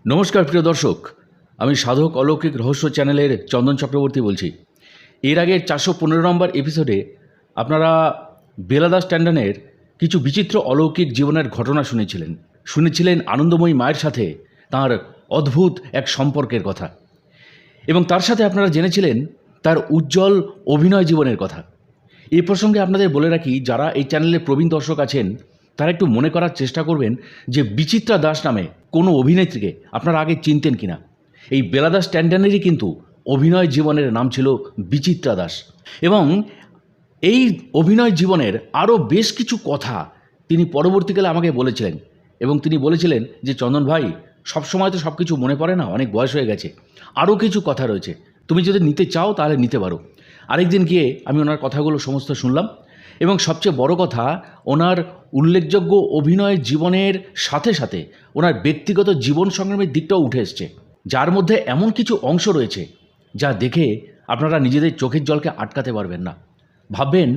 নমস্কার প্রিয় দর্শক, আমি সাধক অলৌকিক রহস্য চ্যানেলের চন্দন চক্রবর্তী বলছি। এর আগের 415 নম্বর এপিসোডে আপনারা বেলাদাস ট্যান্ডনের কিছু বিচিত্র অলৌকিক জীবনের ঘটনা শুনেছিলেন আনন্দময়ী মায়ের সাথে তার অদ্ভুত এক সম্পর্কের কথা, এবং তার সাথে আপনারা জেনেছিলেন তার উজ্জ্বল অভিনয় জীবনের কথা। এই প্রসঙ্গে আপনাদের বলে রাখি, যারা এই চ্যানেলে প্রবীণ দর্শক আছেন তারা একটু মনে করার চেষ্টা করবেন যে বিচিত্রা দাস নামে কোনো অভিনেত্রীকে আপনারা আগে চিনতেন কিনা। এই বেলাদাস ট্যান্ডনেরই কিন্তু অভিনয় জীবনের নাম ছিল বিচিত্রা দাস, এবং এই অভিনয় জীবনের আরও বেশ কিছু কথা তিনি পরবর্তীকালে আমাকে বলেছিলেন। এবং তিনি বলেছিলেন যে চন্দন ভাই, সবসময় তো সব কিছু মনে পড়ে না, অনেক বয়স হয়ে গেছে, আরও কিছু কথা রয়েছে, তুমি যদি নিতে চাও তাহলে নিতে পারো। আরেকদিন গিয়ে আমি ওনার কথাগুলো সমস্ত শুনলাম, এবং সবচেয়ে বড় কথা, ওনার উল্লেখযোগ্য অভিনয় জীবনের সাথে সাথে ওনার ব্যক্তিগত জীবন সংগ্রামের দিকটাও উঠে এসছে, যার মধ্যে এমন কিছু অংশ রয়েছে যা দেখে আপনারা নিজেদের চোখের জলকে আটকাতে পারবেন না। ভাববেন,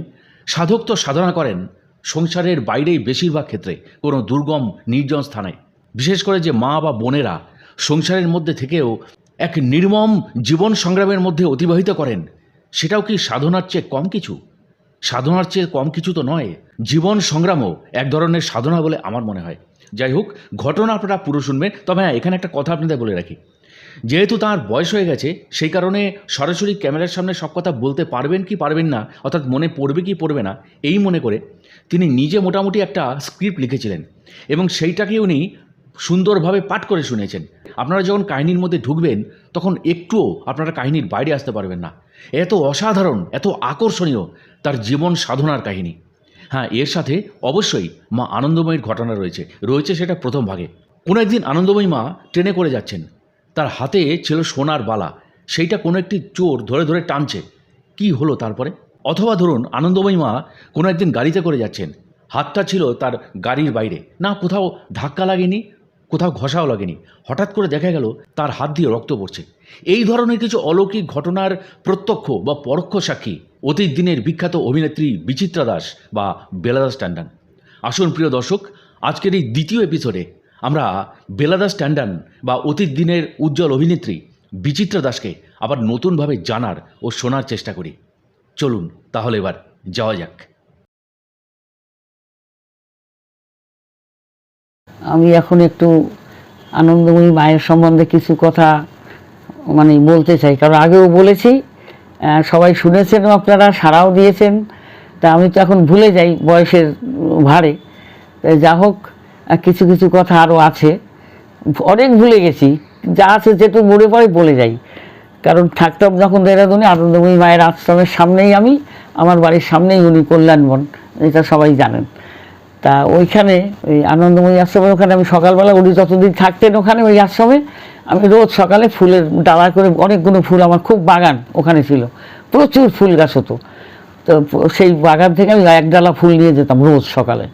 সাধক তো সাধনা করেন সংসারের বাইরেই বেশিরভাগ ক্ষেত্রে, কোনো দুর্গম নির্জন স্থানে। বিশেষ করে যে মা বা বোনেরা সংসারের মধ্যে থেকেও এক নির্মম জীবন সংগ্রামের মধ্যে অতিবাহিত করেন, সেটাও কি সাধনার চেয়ে কম কিছু? সাধনার চেয়ে কম কিছু তো নয়, জীবন সংগ্রামও এক ধরনের সাধনা বলে আমার মনে হয়। যাই হোক, ঘটনা আপনারা পুরো শুনবেন। তবে হ্যাঁ, এখানে একটা কথা আপনাদের বলে রাখি, যেহেতু তার বয়স হয়ে গেছে সেই কারণে সরাসরি ক্যামেরার সামনে সব কথা বলতে পারবেন কি পারবেন না, অর্থাৎ মনে পড়বে কি পড়বে না, এই মনে করে তিনি নিজে মোটামুটি একটা স্ক্রিপ্ট লিখেছিলেন, এবং সেইটাকে উনি সুন্দরভাবে পাঠ করে শুনেছেন। আপনারা যখন কাহিনীর মধ্যে ঢুকবেন তখন একটুও আপনারা কাহিনীর বাইরে আসতে পারবেন না। এত অসাধারণ, এত আকর্ষণীয় তার জীবন সাধনার কাহিনী। হ্যাঁ, এর সাথে অবশ্যই মা আনন্দময়ীর ঘটনা রয়েছে সেটা প্রথম ভাগে। কোনো একদিন আনন্দময়ী মা ট্রেনে করে যাচ্ছেন, তার হাতে ছিল সোনার বালা, সেইটা কোনো একটি চোর ধরে ধরে টানছে। কি হলো তারপরে? অথবা ধরুন আনন্দময়ী মা কোনো একদিন গাড়িতে করে যাচ্ছেন, হাতটা ছিল তার গাড়ির বাইরে, না কোথাও ধাক্কা লাগেনি, কোথাও ঘষাও লাগেনি, হঠাৎ করে দেখা গেল তার হাত দিয়ে রক্ত পড়ছে। এই ধরনের কিছু অলৌকিক ঘটনার প্রত্যক্ষ বা পরোক্ষ সাক্ষী অতীত দিনের বিখ্যাত অভিনেত্রী বিচিত্রা দাস বা বেলাদাস ট্যান্ডন। আসুন প্রিয় দর্শক, আজকের এই দ্বিতীয় এপিসোডে আমরা বেলাদাস ট্যান্ডন বা অতীত দিনের উজ্জ্বল অভিনেত্রী বিচিত্রা দাসকে আবার নতুনভাবে জানার ও শোনার চেষ্টা করি। চলুন তাহলে এবার যাওয়া যাক। আমি এখন একটু আনন্দময়ী মায়ের সম্বন্ধে কিছু কথা বলতে চাই, কারণ আগেও বলেছি, সবাই শুনেছেন, আপনারা সাড়াও দিয়েছেন। তা আমি তো এখন ভুলে যাই বয়সের ভারে। যা হোক, কিছু কিছু কথা আরও আছে, অনেক ভুলে গেছি, যা আছে যেটু মনে পড়ে বলে যাই। কারণ থাকতাম যখন দেহরাদুনে, আনন্দময়ী মায়ের আশ্রমের সামনেই, আমার বাড়ির সামনেই উনি কল্যাণবন, এটা সবাই জানেন। তা ওইখানে ওই আনন্দময়ী আশ্রমের ওখানে আমি সকালবেলা, উনি যতদিন থাকতেন ওখানে ওই আশ্রমে, আমি রোজ সকালে ফুলের ডালা করে, অনেকগুলো ফুল, আমার খুব বাগান ওখানে ছিল, প্রচুর ফুল গাছ হতো। তো সেই বাগান থেকে আমি এক ডালা ফুল নিয়ে যেতাম রোজ সকালে।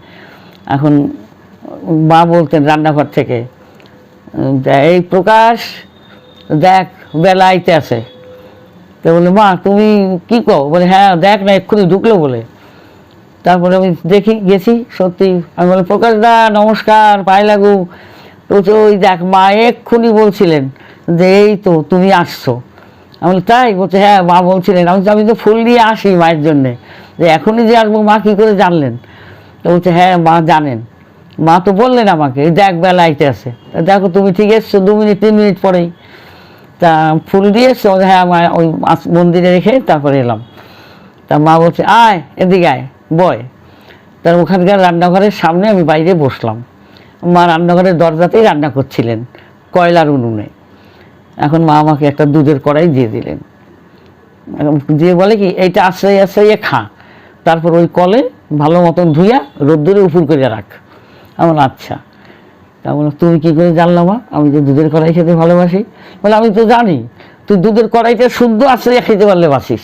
এখন মা বলতেন রান্নাঘর থেকে, এই প্রকাশ দেখ বেলা আইতে আছে। তো বলে, মা তুমি কী কও? বলে, হ্যাঁ দেখ না, এক্ষুনি ঢুকলো বলে। তারপরে আমি গেছি সত্যি। আমি বলি, প্রকাশ দা নমস্কার, পায়ে লাগু। তো ওই দেখ মা এক্ষুনি বলছিলেন যে এই তো তুমি আসছো। আমি বলি, তাই? বলছে, হ্যাঁ মা বলছিলেন। আমি তো ফুল দিয়ে আসি মায়ের জন্যে, যে এখনই যে আসবো মা কী করে জানলেন? তো বলছে, হ্যাঁ মা জানেন, মা তো বললেন আমাকে, দেখ বেলা আইতে আছে। দেখো তুমি ঠিক এসছো 2 মিনিট 3 মিনিট পরেই। তা ফুল দিয়ে এসছো? হ্যাঁ মা, ওই মন্দিরে রেখে তারপরে এলাম। তা মা বলছে, আয় এদিকে আয়, বয়। তার ওখানকার রান্নাঘরের সামনে আমি বাইরে বসলাম। মা রান্নাঘরের দরজাতেই রান্না করছিলেন কয়লার উনুনে। এখন মা আমাকে একটা দুধের কড়াই দিয়ে দিলেন, দিয়ে বলে কি, এইটা আশ্রয় আশ্রয়ে খা, তারপর ওই কলে ভালো মতন ধুইয়া রোদ্দুরে উপুর করে রাখ। আমার আচ্ছা। তা বলো, তুমি কী করে জানলা মা আমি যে দুধের কড়াই খেতে ভালোবাসি? বলে, আমি তো জানি তুই দুধের কড়াইটা শুদ্ধ আশ্রয়ে খেতে পারলে বাসিস,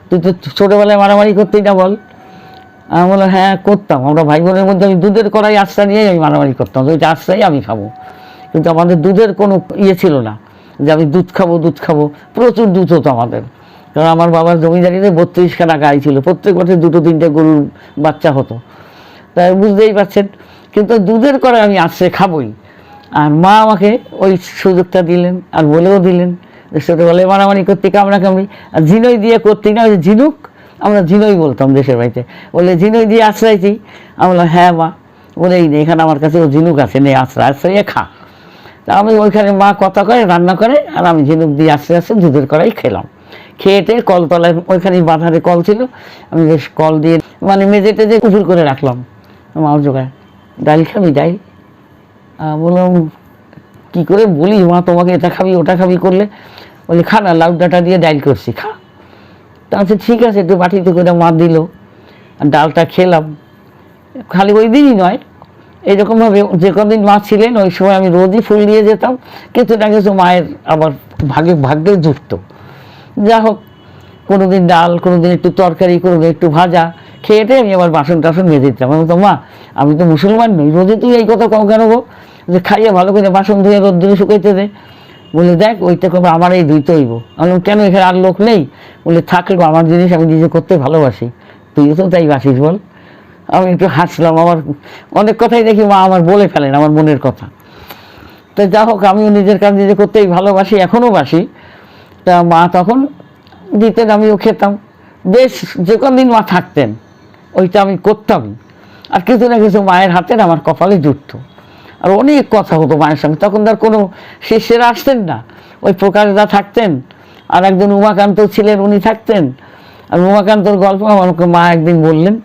তুই তো ছোটোবেলায় মারামারি করতেই না বল? আমি বললাম, হ্যাঁ করতাম, আমরা ভাই বোনের মধ্যে আমি দুধের কড়াই আশ্রা নিয়েই আমি মারামারি করতাম, ওইটা আশ্রাই আমি খাবো। কিন্তু আমাদের দুধের কোনো ছিল না যে আমি দুধ খাবো। প্রচুর দুধ হতো আমাদের, কারণ আমার বাবার জমিদারিতে 32খানা গাই ছিল, প্রত্যেক বছর 2-3টে গরুর বাচ্চা হতো। তাই বুঝতেই পারছেন। কিন্তু দুধের কড়াই আমি আশ্রে খাবোই। আর মা আমাকে ওই সুযোগটা দিলেন, আর বলেও দিলেন যে ছোটোবেলায় মারামারি করতে কামড়াকামড়ি, আর ঝিনই দিয়ে করতে না, ওই যে ঝিনুক, আমরা ঝিনই বলতাম দেশের বাড়িতে, বলে ঝিনই দিয়ে আশ্রয়ছি। আমি বললাম হ্যাঁ মা, বলে এই নে এখানে আমার কাছে ও ঝিনুক আছে, নে আশ্রয় আশ্রয়ে খা। তা আমি ওইখানে মা কথা করে রান্না করে, আর আমি ঝিনুক দিয়ে আস্তে আস্তে দুধের কড়াই খেলাম। খেয়েটে কলতলায় ওইখানে বাঁধারে কল ছিল, আমি বেশ কল দিয়ে মানে মেজে টেজে উপুর করে রাখলাম। মাও জোগায় ডাল খাবি ডাল, বললাম কী করে বলি মা তোমাকে, এটা খাবি ওটা খাবি করলে, বলি খা না, লাউ ডাঁটা দিয়ে ডাল করছি খা। তা আচ্ছা ঠিক আছে, একটু বাটিতে করে মা দিল, আর ডালটা খেলাম। খালি ওই দিনই নয়, এইরকমভাবে যে কদিন মা ছিলেন ওই সময় আমি রোজই ফুল দিয়ে যেতাম, কিন্তু না কিছু মায়ের আবার ভাগ্যে যুক্ত। যা হোক, কোনো দিন ডাল, কোনো দিন একটু তরকারি, কোনো দিন একটু ভাজা, খেয়েটে আমি আবার বাসন টাসন মেজে দিতাম। আমি তো মা, আমি তো মুসলমান নই, রোজই তুই এই কথা কও কেন গো, যে খাইয়ে ভালো করে বাসন ধুয়ে রোদ্দুরে শুকাইতে দে। বলে দেখ ওইটা করবো, আমার এই ধুইতে হইব। আমি বললাম কেন, এখানে আর লোক নেই? বলে থাকলেও আমার জিনিস আমি নিজে করতে ভালোবাসি, তুইও তো তাই বাসিস বল। আমি একটু হাসলাম, আমার অনেক কথাই দেখি মা আমার বলে ফেলেন আমার মনের কথা। তো যা হোক, আমিও নিজের কাজ নিজে করতেই ভালোবাসি, এখনও বাসি। তা মা তখন দিতেন, আমিও খেতাম। বেশ যে কদিন মা থাকতেন ওইটা আমি করতামই। আর কিছু না কিছু মায়ের হাতের আমার কপালে জুটত, আর অনেক কথা হতো মায়ের সঙ্গে। তখন তার কোনো শিষ্যেরা আসতেন না, ওই প্রকাশদা থাকতেন, আর একজন উমাকান্ত ছিলেন, উনি থাকতেন। আর উমাকান্তর গল্প আমাকে মা একদিন বললেন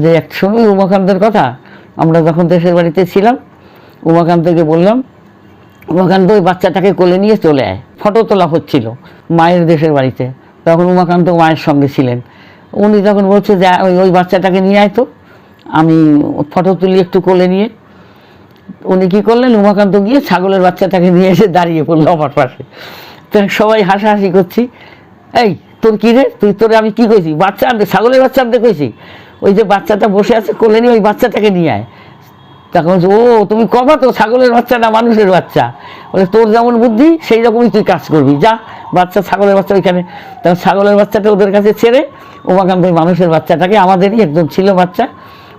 যে এক সময় উমাকান্তের কথা, আমরা যখন দেশের বাড়িতে ছিলাম, উমাকান্তকে বললাম উমাকান্ত ওই বাচ্চাটাকে কোলে নিয়ে চলে আয়। ফটো তোলা হচ্ছিল মায়ের দেশের বাড়িতে, তখন উমাকান্ত মায়ের সঙ্গে ছিলেন। উনি তখন বলছে যে ওই বাচ্চাটাকে নিয়ে আয় তো, আমি ফটো তুলি একটু কোলে নিয়ে। উনি কী করলেন, উমাকান্ত গিয়ে ছাগলের বাচ্চাটাকে নিয়ে এসে দাঁড়িয়ে পড়লো আমার পাশে। তো সবাই হাসাহাসি করছি, এই তোর কী রে, তোরে আমি কী কইছি, বাচ্চা আনতে, ছাগলের বাচ্চা আনতে কইছি? ওই যে বাচ্চাটা বসে আছে কোলে নিয়ে, ওই বাচ্চাটাকে নিয়ে আয়। তখন বলছে ও তুমি কবা তো, ছাগলের বাচ্চা না মানুষের বাচ্চা? বলে তোর যেমন বুদ্ধি সেই রকমই তুই কাজ করবি, যা বাচ্চা ছাগলের বাচ্চা ওইখানে। তখন ছাগলের বাচ্চাটা ওদের কাছে ছেড়ে উমাকান্ত ওই মানুষের বাচ্চাটাকে, আমাদেরই একজন ছিল বাচ্চা,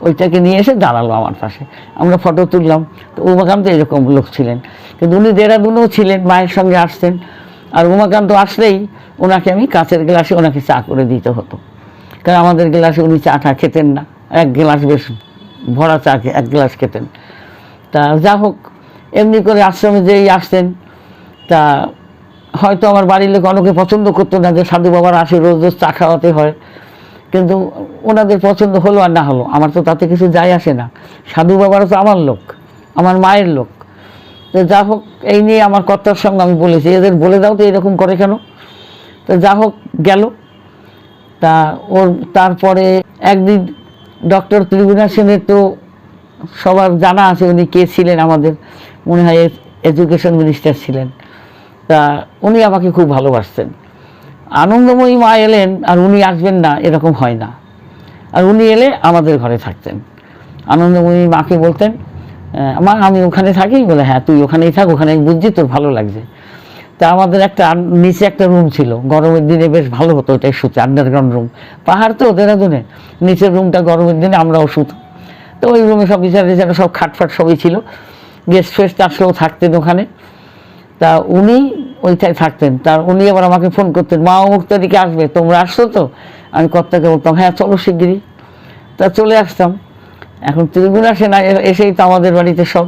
ওইটাকে নিয়ে এসে দাঁড়ালো আমার পাশে। আমরা ফটো তুললাম। তো উমাকান্ত এরকম লোক ছিলেন, কিন্তু উনি দেরাদুনেও ছিলেন, মায়ের সঙ্গে আসতেন। আর উমাকান্ত আসলেই ওনাকে আমি কাঁচের গ্লাসে ওনাকে চা করে দিতে হতো, কারণ আমাদের গ্লাসে উনি চাটা খেতেন না, এক গ্লাস বেশ ভরা চা এক গ্লাস খেতেন। তা যা হোক, এমনি করে আশ্রমে যেই আসতেন, তা হয়তো আমার বাড়ির লোক অনেকে পছন্দ করতো না যে সাধু বাবার আসে রোজ রোজ চা খাওয়াতে হয়, কিন্তু ওনাদের পছন্দ হলো আর না হলো আমার তো তাতে কিছু যায় আসে না। সাধু বাবারও তো আমার লোক, আমার মায়ের লোক। তো যা হোক, এই নিয়ে আমার কর্তার সঙ্গে আমি বলেছি, এদের বলে দাও তো এরকম করে কেন। তো যা হোক গেল। তা ওর তারপরে একদিন ডক্টর ত্রিগুণা সেনের তো সবার জানা আছে, উনি কে ছিলেন, আমাদের মনে হয় এডুকেশন মিনিস্টার ছিলেন। তা উনি আমাকে খুব ভালোবাসতেন। আনন্দময়ী মা এলেন আর উনি আসবেন না এরকম হয় না, আর উনি এলে আমাদের ঘরে থাকতেন। আনন্দময়ী মাকে বলতেন মা আমি ওখানে থাকি, বলে হ্যাঁ তুই ওখানেই থাক, ওখানে বুঝছি তোর ভালো লাগছে। তা আমাদের একটা নিচে একটা রুম ছিল, গরমের দিনে বেশ ভালো হতো ওটাই শুতে, আন্ডারগ্রাউন্ড রুম, পাহাড় তো দেরাদুনে, নিচের রুমটা গরমের দিনে আমরাও শুতাম। তো ওই রুমে সব বিচারে সব খাটফাট সবই ছিল, গেস্ট ফেস্ট আসলেও থাকতেন ওখানে। তা উনি ওইটাই থাকতেন। তার উনি আবার আমাকে ফোন করতেন, মা অমুক তারিখে আসবে, তোমরা আসছো তো? আমি কর্তাকে বলতাম হ্যাঁ চলো শিগগিরই। তা চলে আসতাম। এখন ত্রিগুণা সেনা এসেই তো আমাদের বাড়িতে সব,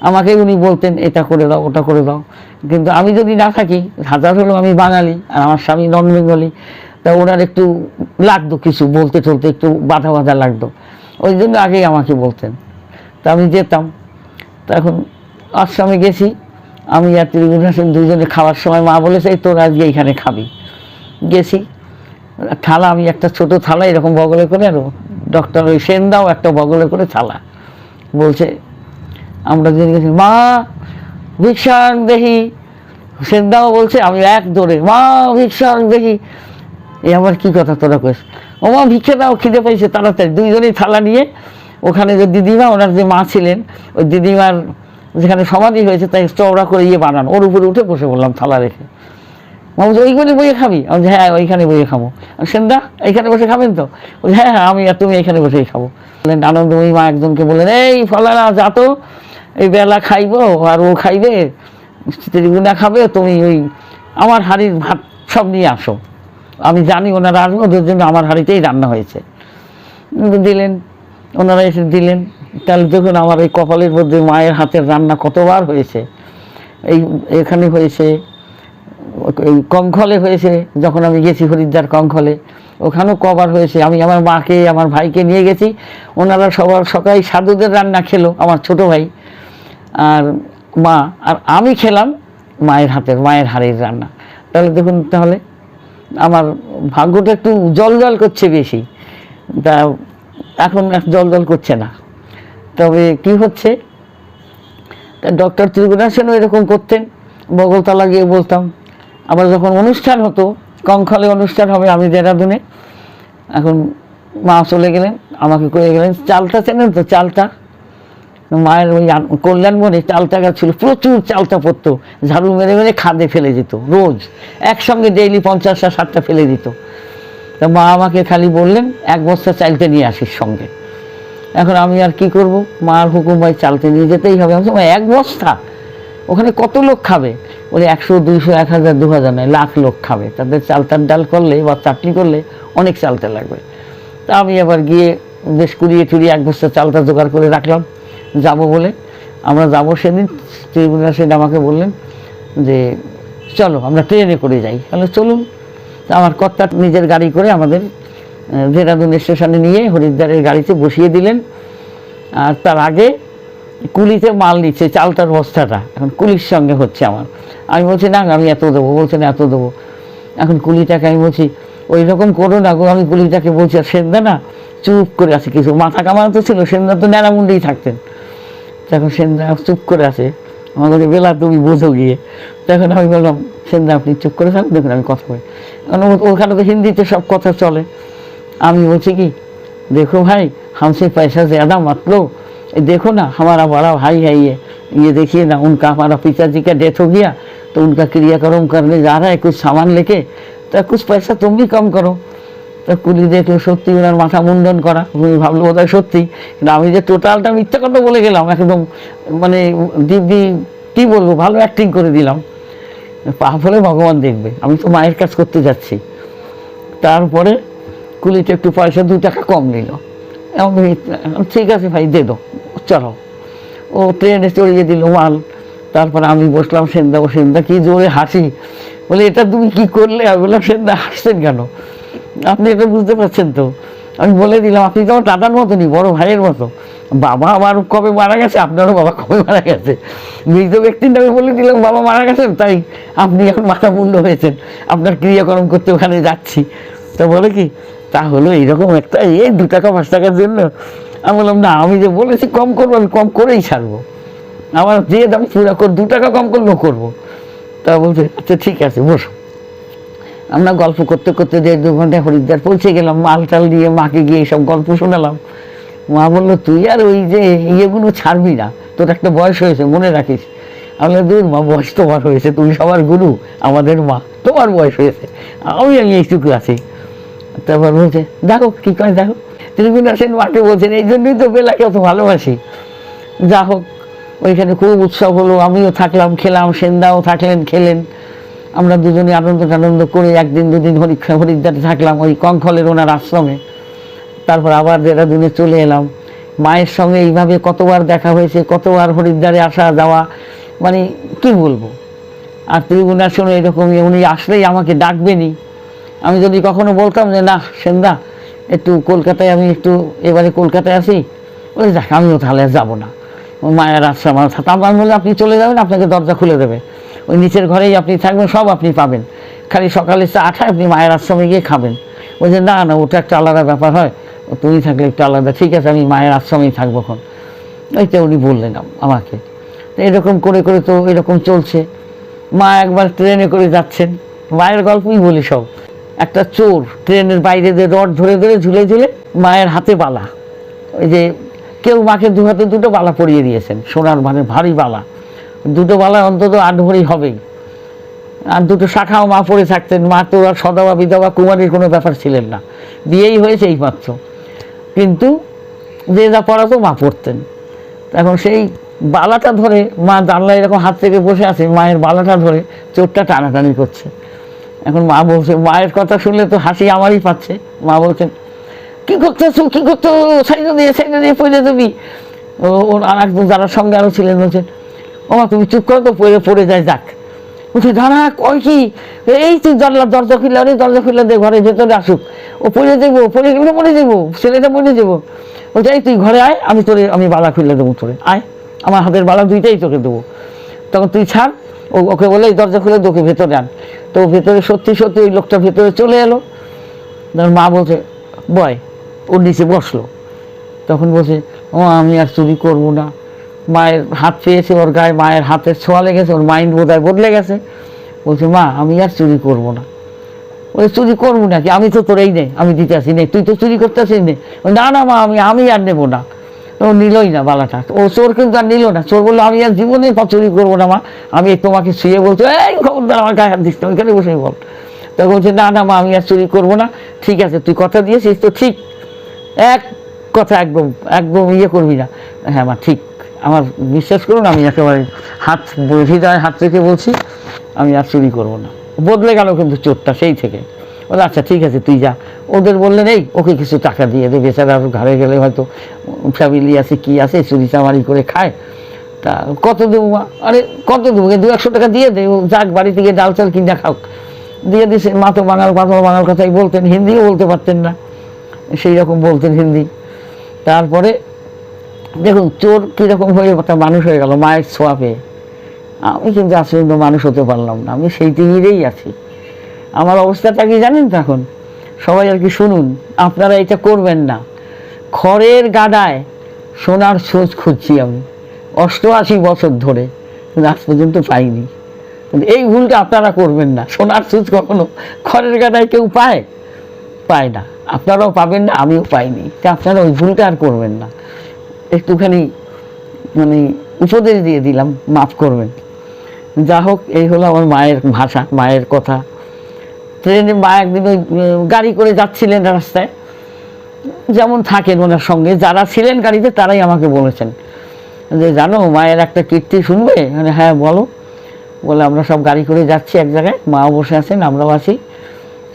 আমাকেই উনি বলতেন এটা করে দাও ওটা করে দাও। কিন্তু আমি যদি না থাকি, হাজার হলেও আমি বাঙালি আর আমার স্বামী নন বেঙ্গলি, তা ওনার একটু লাগতো কিছু বলতে চলতে, একটু বাধা বাধা লাগতো, ওই জন্য আগেই আমাকে বলতেন। তা আমি যেতাম। তা এখন আশ্রমে গেছি, আমি আর ত্রিগুণা সেন দুজনে খাওয়ার সময় মা বলেছে এই তোর আজকে এইখানে খাবি। গেছি, থালা আমি একটা ছোট থালা এরকম বগলে করে, আর ডক্টর ওই সেন দাও একটা বগলে করে থালা, বলছে আমরা জেনে গেছি মা ভিক্ষাং দেখি, সেন দাও বলছে, আমি এক দৌড়ে মা ভিক্ষাং দেখি। এ আমার কি কথা তোরা কইস, ও মা ভিক্ষা দাও খিদে পাইছে তাড়াতাড়ি। দুইজনেই থালা নিয়ে ওখানে যে দিদিমা, ওনার যে মা ছিলেন, ওই দিদিমার যেখানে সমাধি হয়েছে তাই চওড়া করে বানান, ওর উপরে উঠে বসে বললাম থালা রেখে। মা বলছে ওইখানে বইয়ে খাবি? আমি বলছি হ্যাঁ ওইখানে বইয়ে খাবো। সেনদা এইখানে বসে খাবেন তো? বলছি হ্যাঁ হ্যাঁ আমি আর তুমি এইখানে বসেই খাবো। বললেন আনন্দময়ী মা একজনকে বললেন এই ফলানা যা তো, এই বেলা খাইবো আর ও খাইবে, ত্রিগুণা খাবে, তুমি ওই আমার হাঁড়ির ভাত সব নিয়ে আসো, আমি জানি ওনারা আসবে, ওদের জন্য আমার হাঁড়িতেই রান্না হয়েছে। দিলেন, ওনারা এসে দিলেন। তাহলে দেখুন আমার এই কপালের মধ্যে মায়ের হাতের রান্না কতবার হয়েছে। এখানে হয়েছে, এই কঙ্খলে হয়েছে, যখন আমি গেছি হরিদ্বার কঙ্খলে, ওখানেও কবার হয়েছে। আমি আমার মাকে আমার ভাইকে নিয়ে গেছি, ওনারা সবার সকালে সাধুদের রান্না খেলো, আমার ছোট ভাই আর মা, আর আমি খেলাম মায়ের হাতের, মায়ের হাড়ির রান্না। তাহলে দেখুন, তাহলে আমার ভাগ্যটা একটু জল জল করছে বেশি, তা এখন জল জল করছে না। তবে কি হচ্ছে, ডক্টর ত্রিগুণা সেনও এরকম করতেন, বগলতলা গিয়ে বলতাম। আবার যখন অনুষ্ঠান হতো, কঙ্খলে অনুষ্ঠান হবে, আমি দেরাদুনে, এখন মা চলে গেলেন, আমাকে করে গেলেন চালটা, চেনেন তো চালটা, মায়ের ওই কল্যাণ বনে চালটা গাছ ছিল, প্রচুর চালটা পড়তো, ঝাড়ু মেরে মেরে খাদে ফেলে দিত রোজ, একসঙ্গে ডেইলি 50-60টা ফেলে দিত। তা মা আমাকে খালি বললেন 1 বস্তা চালতে নিয়ে আসিস সঙ্গে। এখন আমি আর কি করব, মার হুকুম ভাই চালতে নিয়ে যেতেই হবে। আমি 1 বস্তা, ওখানে কত লোক খাবে? বলে 100, 200, 1000, 2000 নয়, লাখ লোক খাবে, তাদের চালতার ডাল করলে বা চাটনি করলে অনেক চালতে লাগবে। তা আমি আবার গিয়ে বেশ কুড়িয়ে টুড়িয়ে 1 বস্তা চালটা জোগাড় করে রাখলাম, যাব বলে। আমরা যাব সেদিন, ত্রিগুণা সেন আমাকে বললেন যে চলো আমরা ট্রেনে করে যাই। তাহলে চলুন। তা আমার কর্তা নিজের গাড়ি করে আমাদের দেরাদুন স্টেশনে নিয়ে হরিদ্বারের গাড়িতে বসিয়ে দিলেন। আর তার আগে কুলিতে মাল নিচ্ছে, চালটার বস্তাটা এখন কুলির সঙ্গে হচ্ছে আমার। আমি বলছি না আমি এত দেবো, বলছে না এত দেবো। এখন কুলিটাকে আমি বলছি ওই রকম করো না গো, আমি কুলিটাকে বলছি। আর সেন্দা না চুপ করে আছে, কিছু মাথা কামানো তো ছিল, সেন্দা তো ন্যাড়ামুন্ডেই থাকতেন। তখন সেন্দা চুপ করে আছে, আমাকে বেলা তুমি বোঝো গিয়ে। তখন আমি বললাম সেন্দা আপনি চুপ করে থাকুন, দেখুন আমি কথা বলি। কারণ ওখানে তো হিন্দিতে সব কথা চলে। আমি বলছি কি, देखो भाई हमसे पैसा ज़्यादा मत लो, देखो ना हमारा बड़ा भाई है, ये देखिए ना, उनका हमारा पिताजी का डेथ हो गया, तो उनका क्रियाक्रम करने जा रहा है, कुछ सामान लेके, तो कुछ पैसा तुम भी कम करो। তো কুলি দেখলো সত্যি ওনার মাথা মুন্ডন করা, আমি ভাবলো বোধহয় সত্যি, কিন্তু আমি যে টোটালটা মিথ্যা কথা বলে গেলাম, একদম মানে দিব্যি কী বলবো, ভালো অ্যাক্টিং করে দিলাম। পাপ হলে ভগবান দেখবে, আমি তো মায়ের কাজ করতে যাচ্ছি। তারপরে কুলিতে একটু পয়সা 2 টাকা কম নিল, এমন ঠিক আছে ভাই দে দো, চলো। ও ট্রেনে চড়িয়ে দিল মাল। তারপরে আমি বসলাম, সেন্দা সেন্দা কি জোরে হাসি, বলে এটা তুমি কি করলে? আমি বললাম সেন্দা হাসছেন কেন, আপনি এটা বুঝতে পারছেন তো? আমি বলে দিলাম আপনি তো আমার দাদার মতনই, বড় ভাইয়ের মতো। বাবা আমার কবে মারা গেছে, আপনারও বাবা কবে মারা গেছে, মৃত ব্যক্তির নামে বলে দিলাম বাবা মারা গেছেন, তাই আপনি এখন মাথা মুন্ড হয়েছেন, আপনার ক্রিয়াকর্ম করতে ওখানে যাচ্ছি। তো বলে কি তা হলো এইরকম একটা, এই 2 টাকা 5 টাকার জন্য? আমি বললাম না, আমি যে বলেছি কম করবো, আমি কম করেই ছাড়বো, আমার যে দাম পুরো 2 টাকা কম করলেও করবো। তা বলছে আচ্ছা ঠিক আছে বসো। আমরা গল্প করতে করতে 1.5-2 ঘন্টায় হরিদ্বার পৌঁছে গেলাম, মাল টাল দিয়ে মাকে গিয়ে সব গল্প শোনালাম। মা বললো তুই আর ওই যে ইয়েগুলো ছাড়বি না, তোর একটা বয়স হয়েছে মনে রাখিস। আমি দূর মা, বয়স তোমার হয়েছে, তুমি সবার গুরু, আমাদের মা, তোমার বয়স হয়েছে, আমি এইটুকু আছি। তারপর বলছে দেখো কী করে, দেখো ত্রিগুণা সেন মাকে বলছেন এই জন্যই তো বেলাকে অত ভালোবাসি। যা হোক, ওইখানে খুব উৎসব হলো, আমিও থাকলাম, খেলাম, সেন্দাও থাকলেন, খেলেন। আমরা দুজনে আনন্দ করে 1 দিন 2 দিন হরিদ্বারে থাকলাম, ওই কঙ্খলের ওনার আশ্রমে। তারপর আবার দেরাদুনে চলে এলাম। মায়ের সঙ্গে এইভাবে কতবার দেখা হয়েছে, কতবার হরিদ্বারে আসা যাওয়া, মানে কি বলবো। আর ত্রিগুণা সেন এরকমই, উনি আসলেই আমাকে ডাকবেনই। আমি যদি কখনো বলতাম যে না সেন্দা একটু কলকাতায়, আমি একটু এবারে কলকাতায় আসি, বলে যাক আমিও তাহলে যাবো না, মায়ের আশ্রম আমার বলে আপনি চলে যাবেন, আপনাকে দরজা খুলে দেবে, ওই নিচের ঘরেই আপনি থাকবেন, সব আপনি পাবেন, খালি সকালে চা খায় আপনি মায়ের আশ্রমে গিয়ে খাবেন। বলছে না না, ওটা একটা আলাদা ব্যাপার হয়, তুমি থাকলে একটু আলাদা। ঠিক আছে আমি মায়ের আশ্রমেই থাকবো এখন, ওইটা উনি বললেন আমাকে। তো এরকম করে করে তো এরকম চলছে। মা একবার ট্রেনে করে যাচ্ছেন, মায়ের গল্পই বলি সব। একটা চোর ট্রেনের বাইরে দিয়ে রড ধরে ধরে ঝুলে ঝুলে মায়ের হাতে বালা, ওই যে কেউ মাকে 2 হাতে 2টো বালা পরিয়ে দিয়েছেন, সোনার মানে ভারী বালা, 2টো বালায় অন্তত 8 ভরি হবেই। আর 2টো শাখাও মা পরে থাকতেন। মা তো আর সদবা বিধবা কুমারীর কোনো ব্যাপার ছিলেন না, বিয়েই হয়েছে এই মাত্র, কিন্তু যে যা পড়াতো মা পড়তেন। এখন সেই বালাটা ধরে মা জানলা এরকম হাত থেকে বসে আছে, মায়ের বালাটা ধরে চোরটা টানাটানি করছে। এখন মা বলছে, মায়ের কথা শুনলে তো হাসি আমারই পাচ্ছে। মা বলছেন, কি করতেছো, কি করতো, সাইডে দিয়ে পড়ে যাবি। ওর আর একজন যারা সঙ্গে আরও ছিলেন বলছেন, ও মা তুমি চুপ করো তো, পড়ে যায় যাক। বলছে দাঁড়া, কয় কি, এই তুই দরজা খুললে, অনেক দরজা খুললে দে, ঘরের ভেতরে আসুক, ও পড়ে যাবো, পড়ে গেলে পড়ে যাবো, ছেলেটা পড়ে যাবো। বলছে এই তুই ঘরে আয়, আমি বালা খুলে দেবো তোরে, আয়, আমার হাতের বালা দুইটাই তোকে দেবো। তখন তুই ছাড়, ওকে বলে এই দরজা খুলে তোকে ভেতরে আন। তো ভেতরে সত্যি সত্যি ওই লোকটা ভেতরে চলে এলো। মা বলছে বয়, ওর নিচে বসলো। তখন বলছে, ও আমি আর চুরি করবো না। মায়ের হাত পেয়েছে ওর গায়ে, মায়ের হাতের ছোঁয়া লেগেছে, ওর মাইন্ড বোধহয় বদলে গেছে। বলছে মা আমি আর চুরি করবো না। বলে চুরি করবো নাকি, আমি তো তোর এই নে, আমি দিতে আসি নে, তুই তো চুরি করতে আসিস নে। না না মা, আমি আর নেবো না। ও নিলই না বালাটা, ও চোর কিন্তু আর নিল না। চোর বললো আমি আর জীবনে চুরি করবো না মা, আমি তোমাকে শুয়ে বলছো এই খবরদার আমার গায়ে হাত দিস না, ওইখানে বসে বল। তখন বলছে না না মা, আমি আর চুরি করবো না। ঠিক আছে, তুই কথা দিয়েছিস তো ঠিক, এক কথা একদম একদম করবি না। হ্যাঁ মা ঠিক, আমার বিশ্বাস করুন, আমি একেবারে হৃদয় হাত রেখে বলছি, আমি আর চুরি করবো না। বদলে গেল কিন্তু চোরটা সেই থেকে। বলে আচ্ছা ঠিক আছে তুই যা। ওদের বললেন এই ওকে কিছু টাকা দিয়ে দে, বেচারা ঘরে গেলে হয়তো ফ্যামিলি আছে কি আছে, চুরি চামারি করে খায়। তা কত দেবো মা? আরে কত দেবো, 200 টাকা দিয়ে দে, ও যাক বাড়ি থেকে ডাল চাল কিনা খাও। দিয়ে দিছে। মা তো বাঙাল কথাই বলতেন, হিন্দিও বলতে পারতেন না, সেই রকম বলতেন হিন্দি। তারপরে দেখুন চোর কীরকম হয়ে একটা মানুষ হয়ে গেল মায়ের ছোঁয়া পেয়ে। আমি কিন্তু আসলে মানুষ হতে পারলাম না, আমি সেই টিভিরেই আছি। আমার অবস্থাটা কি জানেন তো এখন? সবাই আর কি শুনুন, আপনারা এটা করবেন না। খড়ের গাদায় সোনার সোচ খুঁজছি আমি 88 বছর ধরে, কিন্তু আজ পর্যন্ত পাইনি। কিন্তু এই ভুলটা আপনারা করবেন না। সোনার সুচ কখনো খড়ের গাদায় কেউ পায় না, আপনারাও পাবেন না, আমিও পাইনি। তা আপনারা ওই ভুলটা আর করবেন না। একটুখানি মানে উপদেশ দিয়ে দিলাম, মাফ করবেন। যা হোক, এই হলো আমার মায়ের ভাষা, মায়ের কথা। ট্রেনে মা একদিন ওই গাড়ি করে যাচ্ছিলেন রাস্তায়, যেমন থাকেন ওনার সঙ্গে যারা ছিলেন গাড়িতে তারাই আমাকে বলেছেন যে জানো মায়ের একটা কীর্তি শুনবে। মানে হ্যাঁ বলো। বলে আমরা সব গাড়ি করে যাচ্ছি এক জায়গায়, মাও বসে আছেন, আমরাও আছি।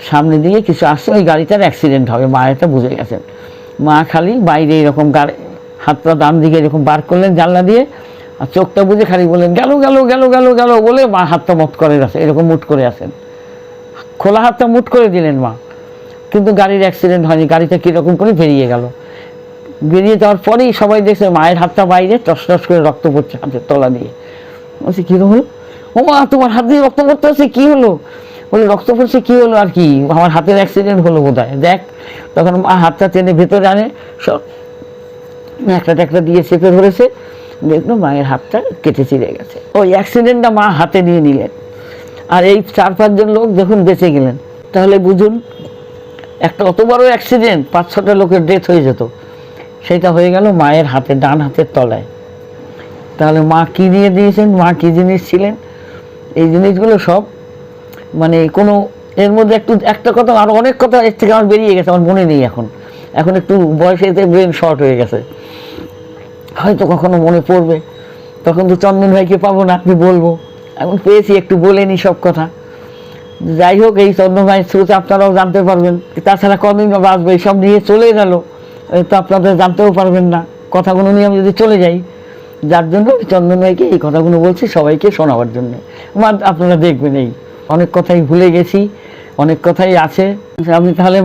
সামনে দিয়ে কিছু আসছে, ওই গাড়িটার অ্যাক্সিডেন্ট হবে, মা এটা বুঝে গেছেন। মা খালি বাইরে এরকম হাতটা ডান দিকে এরকম বার করলেন জানলা দিয়ে, আর চোখটা বুঝে খালি বললেন গেল গেল গেল গেল গেল বলে মা হাতটা মট করে আছে, এরকম মুট করে আছেন। খোলা হাতটা মুট করে দিলেন মা, কিন্তু গাড়ির অ্যাক্সিডেন্ট হয়নি। গাড়িটা কীরকম করে বেরিয়ে গেল। বেরিয়ে যাওয়ার পরেই সবাই দেখছে মায়ের হাতটা বাইরে টস টস করে রক্ত পড়ছে হাতের তলা দিয়ে। বলছি কীরকম হলো? ও মা তোমার হাত দিয়ে রক্ত পড়তে আছে, কী হলো? বলে রক্ত পড়ছে, কী হলো আর কি, আমার হাতের অ্যাক্সিডেন্ট হলো বোধ হয়, দেখ। তখন মা হাতটা টেনে ভেতরে আনে, সব একটা দিয়ে চেপে ধরেছে, দেখলো মায়ের হাতটা কেটে চিড়ে গেছে। ওই অ্যাক্সিডেন্টটা মা হাতে নিয়ে নিলেন, আর এই 4-5 জন লোক দেখুন বেঁচে গেলেন। তাহলে বুঝুন, একটা অত বড় অ্যাক্সিডেন্ট, 5-6টা লোকের ডেথ হয়ে যেত, সেটা হয়ে গেল মায়ের হাতে, ডান হাতের তলায়। তাহলে মা কী দিয়ে দিয়েছেন, মা কী জিনিস ছিলেন, এই জিনিসগুলো সব মানে কোনো এর মধ্যে একটা কথা, আরও অনেক কথা এর থেকে আমার বেরিয়ে গেছে, আমার মনে নেই এখন একটু বয়সেতে ব্রেন শর্ট হয়ে গেছে, হয়তো কখনো মনে পড়বে। তখন তো চন্দন ভাইকে পাবো না, আপনি বলবো, এখন পেয়েছি একটু বলে নি সব কথা। যাই হোক, এই চন্দন ভাইয়ের থ্রুতে আপনারাও জানতে পারবেন। তাছাড়া কদিন বা বাঁচবে, সব নিয়ে চলে গেল, তো আপনাদের জানতেও পারবেন না কথাগুলো নিয়ে আমি যদি চলে যাই। যার জন্য চন্দন ভাইকে এই কথাগুলো বলছি সবাইকে শোনাবার জন্য। আপনারা দেখবেন, এই অনেক কথাই ভুলে গেছি, অনেক কথাই আছে। আমি তাহলে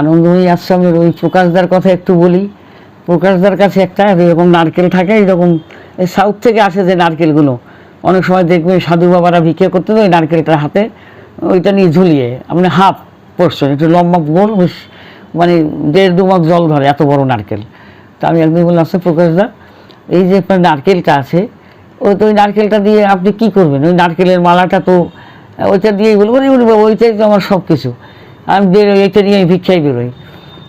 আনন্দময়ী আশ্রমের ওই প্রকাশদার কথা একটু বলি। প্রকাশদার কাছে একটা এরকম নারকেল থাকে, এইরকম সাউথ থেকে আসে যে নারকেলগুলো, অনেক সময় দেখবে সাধু বাবারা ভিক্ষে করতে তো ওই নারকেলটা হাতে ওইটা নিয়ে ঝুলিয়ে, মানে হাফ পোর্শন, একটু লম্বা গোল, মানে 1.5-2 মগ জল ধরে, এত বড় নারকেল। তা আমি একদিন বললাম, আচ্ছা প্রকাশদা, এই যে আপনার নারকেলটা আছে, তো ওই নারকেলটা দিয়ে আপনি কী করবেন? ওই নারকেলের মালাটা তো ওইটা দিয়েই বলবো, ওইটাই তো আমার সব কিছু, আমি বেরোই এইটা নিয়ে ভিক্ষায় বেরোই।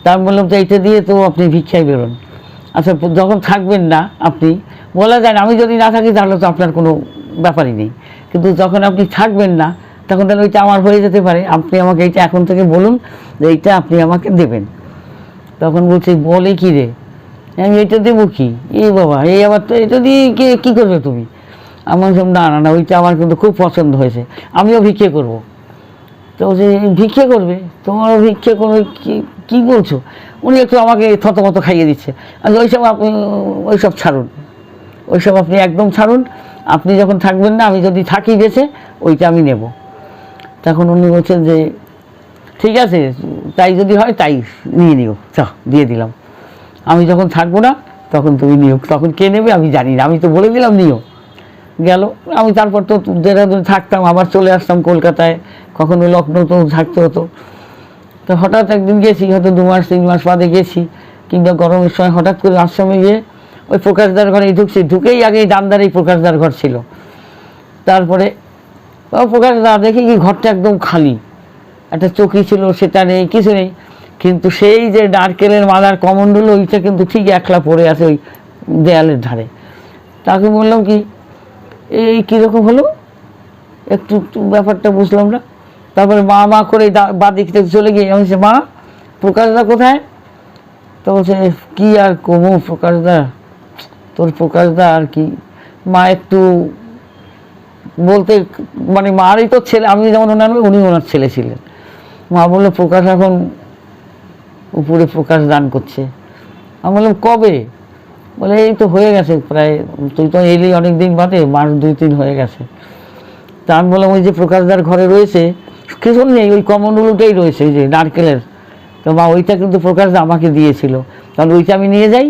তা আমি বললাম তো এইটা দিয়ে তো আপনি ভিক্ষায় বেরোন। আচ্ছা যখন থাকবেন না আপনি, বলা যায় না, আমি যদি না থাকি তাহলে তো আপনার কোনো ব্যাপারই নেই, কিন্তু যখন আপনি থাকবেন না তখন তাহলে ওইটা আমার হয়ে যেতে পারে, আপনি আমাকে এইটা এখন থেকে বলুন যে এইটা আপনি আমাকে দেবেন। তখন বলছি বলে কি রে, আমি এটা দেবো কি, এই বাবা এই আবার তো এটা দিয়ে কী করবে তুমি? আমি বললাম না না না, ওইটা আমার কিন্তু খুব পছন্দ হয়েছে, আমিও ভিক্ষে করবো। তো যে ভিক্ষে করবে, তোমারও ভিক্ষে করবে, কী বলছো? উনি একটু আমাকে থতমত খাইয়ে দিচ্ছে। আর ওইসব আপনি ওইসব ছাড়ুন, ওইসব আপনি একদম ছাড়ুন। আপনি যখন থাকবেন না, আমি যদি থাকি বেঁচে, ওইটা আমি নেব। তখন উনি বলছেন যে ঠিক আছে, তাই যদি হয় তাই নিয়ে নিও, দিয়ে দিলাম। আমি যখন থাকবো না তখন তুমি নিও, তখন কে নেবে আমি জানি না, আমি তো বলে দিলাম নিও। গেল। আমি তারপর তো দেহরাদূনে থাকতাম, আবার চলে আসতাম কলকাতায়, কখনো লখনৌতেও থাকতে হতো। তো হঠাৎ একদিন গেছি, হয়তো 2 মাস 3 মাস বাদে গেছি, কিংবা গরমের সময় হঠাৎ করে আশ্রমে গিয়ে ওই প্রকাশদার ঘরেই ঢুকছি, ঢুকেই আগে ডানদারেই প্রকাশদার ঘর ছিল। তারপরে প্রকাশদা দেখি কি ঘরটা একদম খালি, একটা চৌকি ছিল সেটা নেই, কিছু নেই, কিন্তু সেই যে নারকেলের মালার কমণ্ডল ওইটা কিন্তু ঠিক একলা পড়ে আছে ওই দেয়ালের ধারে। তাকে বললাম কি এই কীরকম হলো, একটু ব্যাপারটা বুঝলাম না। তারপরে মা মা করে বাঁ দিক থেকে চলে গিয়ে আমি বলছি মা প্রকাশদা কোথায়? তো বলছে কী আর কমু প্রকাশদা, তোর প্রকাশদা আর কি। মা একটু বলতে মানে মারই তো ছেলে, আমি যেমন ওনার উনি ওনার ছেলে ছিলেন। মা বললো প্রকাশ এখন উপরে প্রকাশ দান করছে। আমি বললাম কবে? বলে এই তো হয়ে গেছে প্রায়, তুই তো এলি অনেক দিন বাদে, মাস 2-3 হয়ে গেছে। তা আমি বললাম ওই যে প্রকাশদার ঘরে রয়েছে কিছু নেই, ওই কমণ্ডলটাই রয়েছে ওই যে নারকেলের। তো মা ওইটা কিন্তু প্রকাশদা আমাকে দিয়েছিল, তাহলে ওইটা আমি নিয়ে যাই।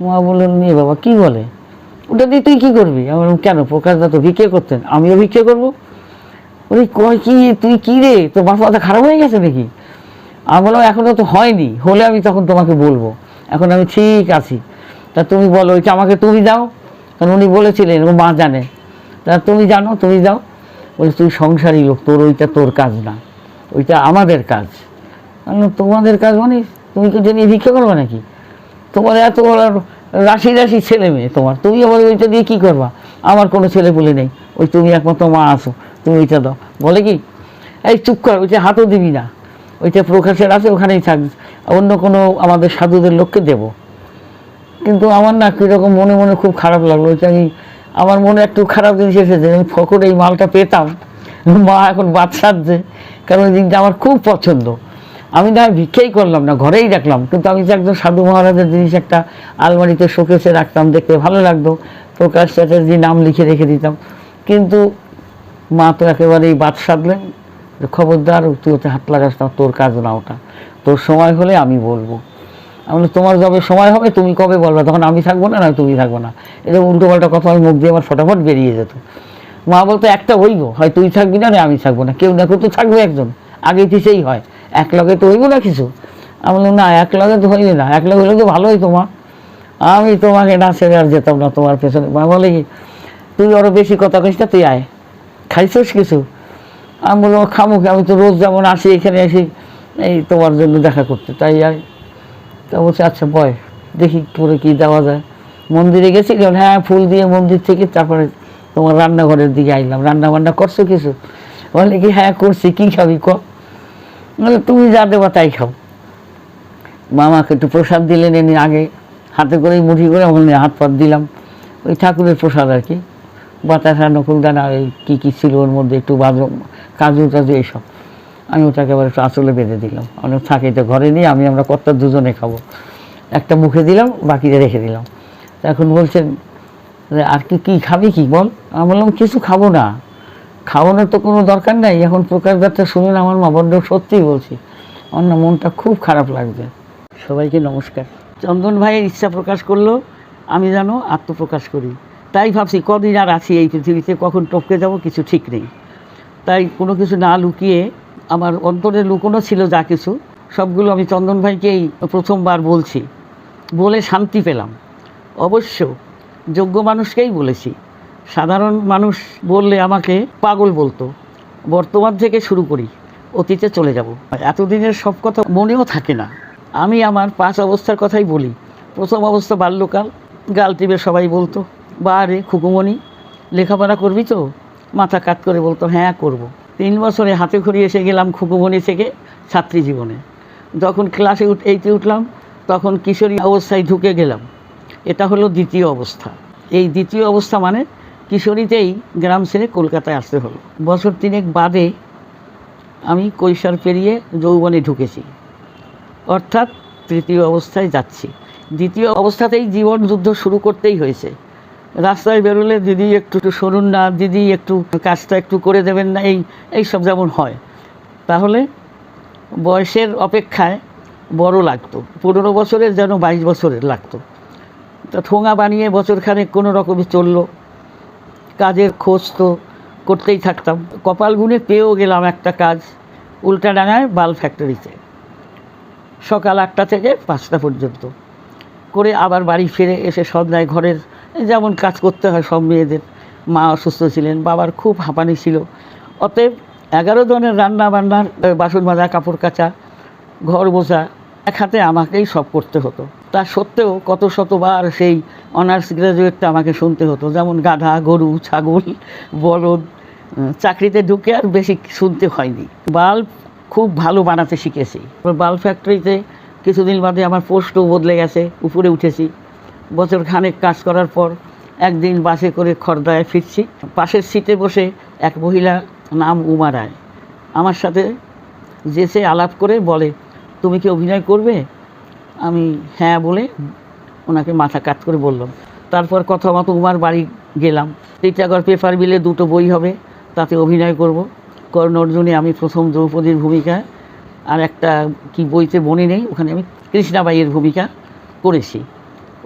মা বললেন নিয়ে বাবা কী বলে, ওটা দিয়ে তুই কী করবি? আমি বললাম কেন, প্রকাশদা তো ভিক্ষে করতেন, আমিও ভিক্ষে করবো। ওই কয় কি তুই কী রে, তোর মাথা খারাপ হয়ে গেছে নাকি? আমি বললাম এখনও তো হয়নি, হলে আমি তখন তোমাকে বলবো, এখন আমি ঠিক আছি। তা তুমি বলো ওইটা আমাকে তুমি দাও, কারণ উনি বলেছিলেন ও মা জানে। তা তুমি জানো, তুমি দাও। বলে তুই সংসারী লোক, তোর ওইটা তোর কাজ না, ওইটা আমাদের কাজ। আমি তোমাদের কাজ মানে তুমি তো জানিয়ে ভিক্ষা করবা নাকি? তোমার এত বড় রাশি রাশি ছেলে মেয়ে তোমার, তুমি আবার ওইটা দিয়ে কী করবা? আমার কোনো ছেলে বলে নেই, ওই তুমি একমাত্র মা আছো, তুমি ওইটা দাও। বলে কি এই চুপ কর, ওইটা হাতও দিবি না, ওইটা প্রকাশের আছে ওখানেই থাক, অন্য কোনো আমাদের সাধুদের লোককে দেব। কিন্তু আমার না কীরকম মনে মনে খুব খারাপ লাগলো, ওইটা আমি আমার মনে একটু খারাপ জিনিস এসেছে, আমি ফকর এই মালটা পেতাম, মা এখন বাদ সাজছে, কারণ ওই দিনটা আমার খুব পছন্দ। আমি না ভিক্ষেই করলাম না, ঘরেই রাখলাম, কিন্তু আমি যে একজন সাধু মহারাজের জিনিস একটা আলমারিতে শোকেসে রাখতাম, দেখতে ভালো লাগতো, প্রকাশ চ্যাটার্জি নাম লিখে রেখে দিতাম। কিন্তু মা তো একেবারেই বাদ সাধলেন, খবরদার তুই ওতে হাত লাগাস না, তোর কাজ না ওটা, তোর সময় হলে আমি বলবো। আমি বলি তোমার যবে সময় হবে তুমি কবে বলবে, তখন আমি থাকবো না, নয় তুমি থাকবো না। এরকম উল্টোপাল্টা কথা আমি মুখ দিয়ে আমার ফটাফট বেরিয়ে যেত। মা বলতো একটা হইব, হয় তুই থাকবি না, আমি থাকবো না, কেউ না কেউ তো থাকবে একজন, আগে পিছেই হয়, এক লগে তো হইব না কিছু। আমি বললাম না এক লগে তো হইবে না, এক লগে হইলে তো ভালোই তোমার, আমি তোমাকে না ছেড়ে আর যেতাম না তোমার পেছনে। মা বলে কি তুই আরও বেশি কথা কইস না, তুই আয়, খাইছিস কিছু? আমি বললাম খামুখে, আমি তো রোজ যেমন আসি এখানে এসে এই তোমার জন্য দেখা করতে, তাই আয়। তা বলছে আচ্ছা বয়, দেখি পরে কী দেওয়া যায়। মন্দিরে গেছি, হ্যাঁ ফুল দিয়ে মন্দির থেকে তারপরে তোমার রান্নাঘরের দিকে আইলাম, রান্না বান্না করছো কিছু? বলে কি হ্যাঁ করছি, কী খাবি ক? বলে তুমি যা দেবা তাই খাও। মামাকে একটু প্রসাদ দিলেন, এনে আগে হাতে করে মুঠি করে ওখানে হাত পাত দিলাম, ওই ঠাকুরের প্রসাদ আর কি, বাতাসা নকুলদানা ওই কী কী ছিল ওর মধ্যে, একটু কাজু টাজু এইসব। আমি ওটাকে আবার একটু আঁচলে বেঁধে দিলাম, অনেক থাকে তো ঘরে নিয়ে আমরা কর্তা দুজনে খাবো, একটা মুখে দিলাম, বাকিটা রেখে দিলাম। তা এখন বলছেন আর কি খাবি কি বল? আমি বললাম কিছু খাবো না, খাওয়ানোর তো কোনো দরকার নাই, এখন প্রকাশদারটা শুনুন আমার মা, বড্ড সত্যিই বলছি, আমার না মনটা খুব খারাপ লাগছে। সবাইকে নমস্কার। চন্দন ভাইয়ের ইচ্ছা প্রকাশ করলো, আমি যেন আত্মপ্রকাশ করি, তাই ভাবছি কদিন আর আছি এই পৃথিবীতে, কখন টপকে যাব কিছু ঠিক নেই। তাই কোনো কিছু না লুকিয়ে, আমার অন্তরে লুকোনো ছিল যা কিছু, সবগুলো আমি চন্দন ভাইকেই প্রথমবার বলছি, বলে শান্তি পেলাম। অবশ্য যোগ্য মানুষকেই বলেছি, সাধারণ মানুষ বললে আমাকে পাগল বলতো। বর্তমান থেকে শুরু করি, অতীতে চলে যাব, এতদিনের সব কথা মনেও থাকে না। আমি আমার 5 অবস্থার কথাই বলি। প্রথম অবস্থা বাল্যকাল, গাল টিপে সবাই বলতো বা রে খুকুমণি লেখাপড়া করবি তো? মাথা কাত করে বলতো হ্যাঁ করব। 3 বছরে হাতে খড়ি এসে গেলাম খুকুমণি থেকে ছাত্রী জীবনে। যখন ক্লাসে 8-এ উঠলাম তখন কিশোরী অবস্থায় ঢুকে গেলাম। এটা হলো দ্বিতীয় অবস্থা। এই দ্বিতীয় অবস্থা মানে কিশোরীতেই গ্রাম ছেড়ে কলকাতায় আসতে হলো। বছর 3 বাদে আমি কৈশোর পেরিয়ে যৌবনে ঢুকেছি, অর্থাৎ তৃতীয় অবস্থায় যাচ্ছি। দ্বিতীয় অবস্থাতেই জীবন যুদ্ধ শুরু করতেই হয়েছে। রাস্তায় বেরোলে দিদি একটু সরুন না, দিদি একটু কাজটা একটু করে দেবেন না, এই সব যেমন হয়। তাহলে বয়সের অপেক্ষায় বড় লাগতো, 15 বছরের যেন 22 বছরের লাগতো। তা ঠোঙা বানিয়ে বছরখানেক কোনো রকমে চললো। কাজের খোঁজ তো করতেই থাকতাম। কপাল গুনে পেয়েও গেলাম একটা কাজ, উল্টাডাঙায় বাল্ব ফ্যাক্টরিতে, সকাল 8টা থেকে 5টা পর্যন্ত করে আবার বাড়ি ফিরে এসে সন্ধ্যায় ঘরের যেমন কাজ করতে হয় সব মেয়েদের। মা অসুস্থ ছিলেন, বাবার খুব হাঁপানি ছিল। অতএব 11 জনের রান্না বান্নার, বাসন মাজা, কাপড় কাচা, ঘর বোঝা এক হাতে আমাকেই সব করতে হতো। তা সত্ত্বেও কত শতবার সেই অনার্স গ্র্যাজুয়েটটা আমাকে শুনতে হতো, যেমন গাধা, গরু, ছাগল, বলদ। চাকরিতে ঢুকে আর বেশি শুনতে হয়নি। বাল্ব খুব ভালো বানাতে শিখেছি। বাল্ব ফ্যাক্টরিতে কিছুদিন বাদে আমার পোস্টও বদলে গেছে, উপরে উঠেছি। বছর খানেক কাজ করার পর একদিন বাসে করে খড়দায় ফিরছি। পাশের সিটে বসে এক মহিলা, নাম উমা রায়, আমার সাথে যেসে আলাপ করে বলে, তুমি কি অভিনয় করবে? আমি হ্যাঁ বলে ওনাকে মাথা কাট করে বললাম। তারপর কথা মতো উমার বাড়ি গেলাম। টিটাগড় পেপার মিলে 2টো বই হবে, তাতে অভিনয় করব। কর্ণ অর্জুনে আমি প্রথম দ্রৌপদীর ভূমিকা, আর একটা কি বইতে মনে নেই, ওখানে আমি কৃষ্ণাবাইয়ের ভূমিকা করেছি,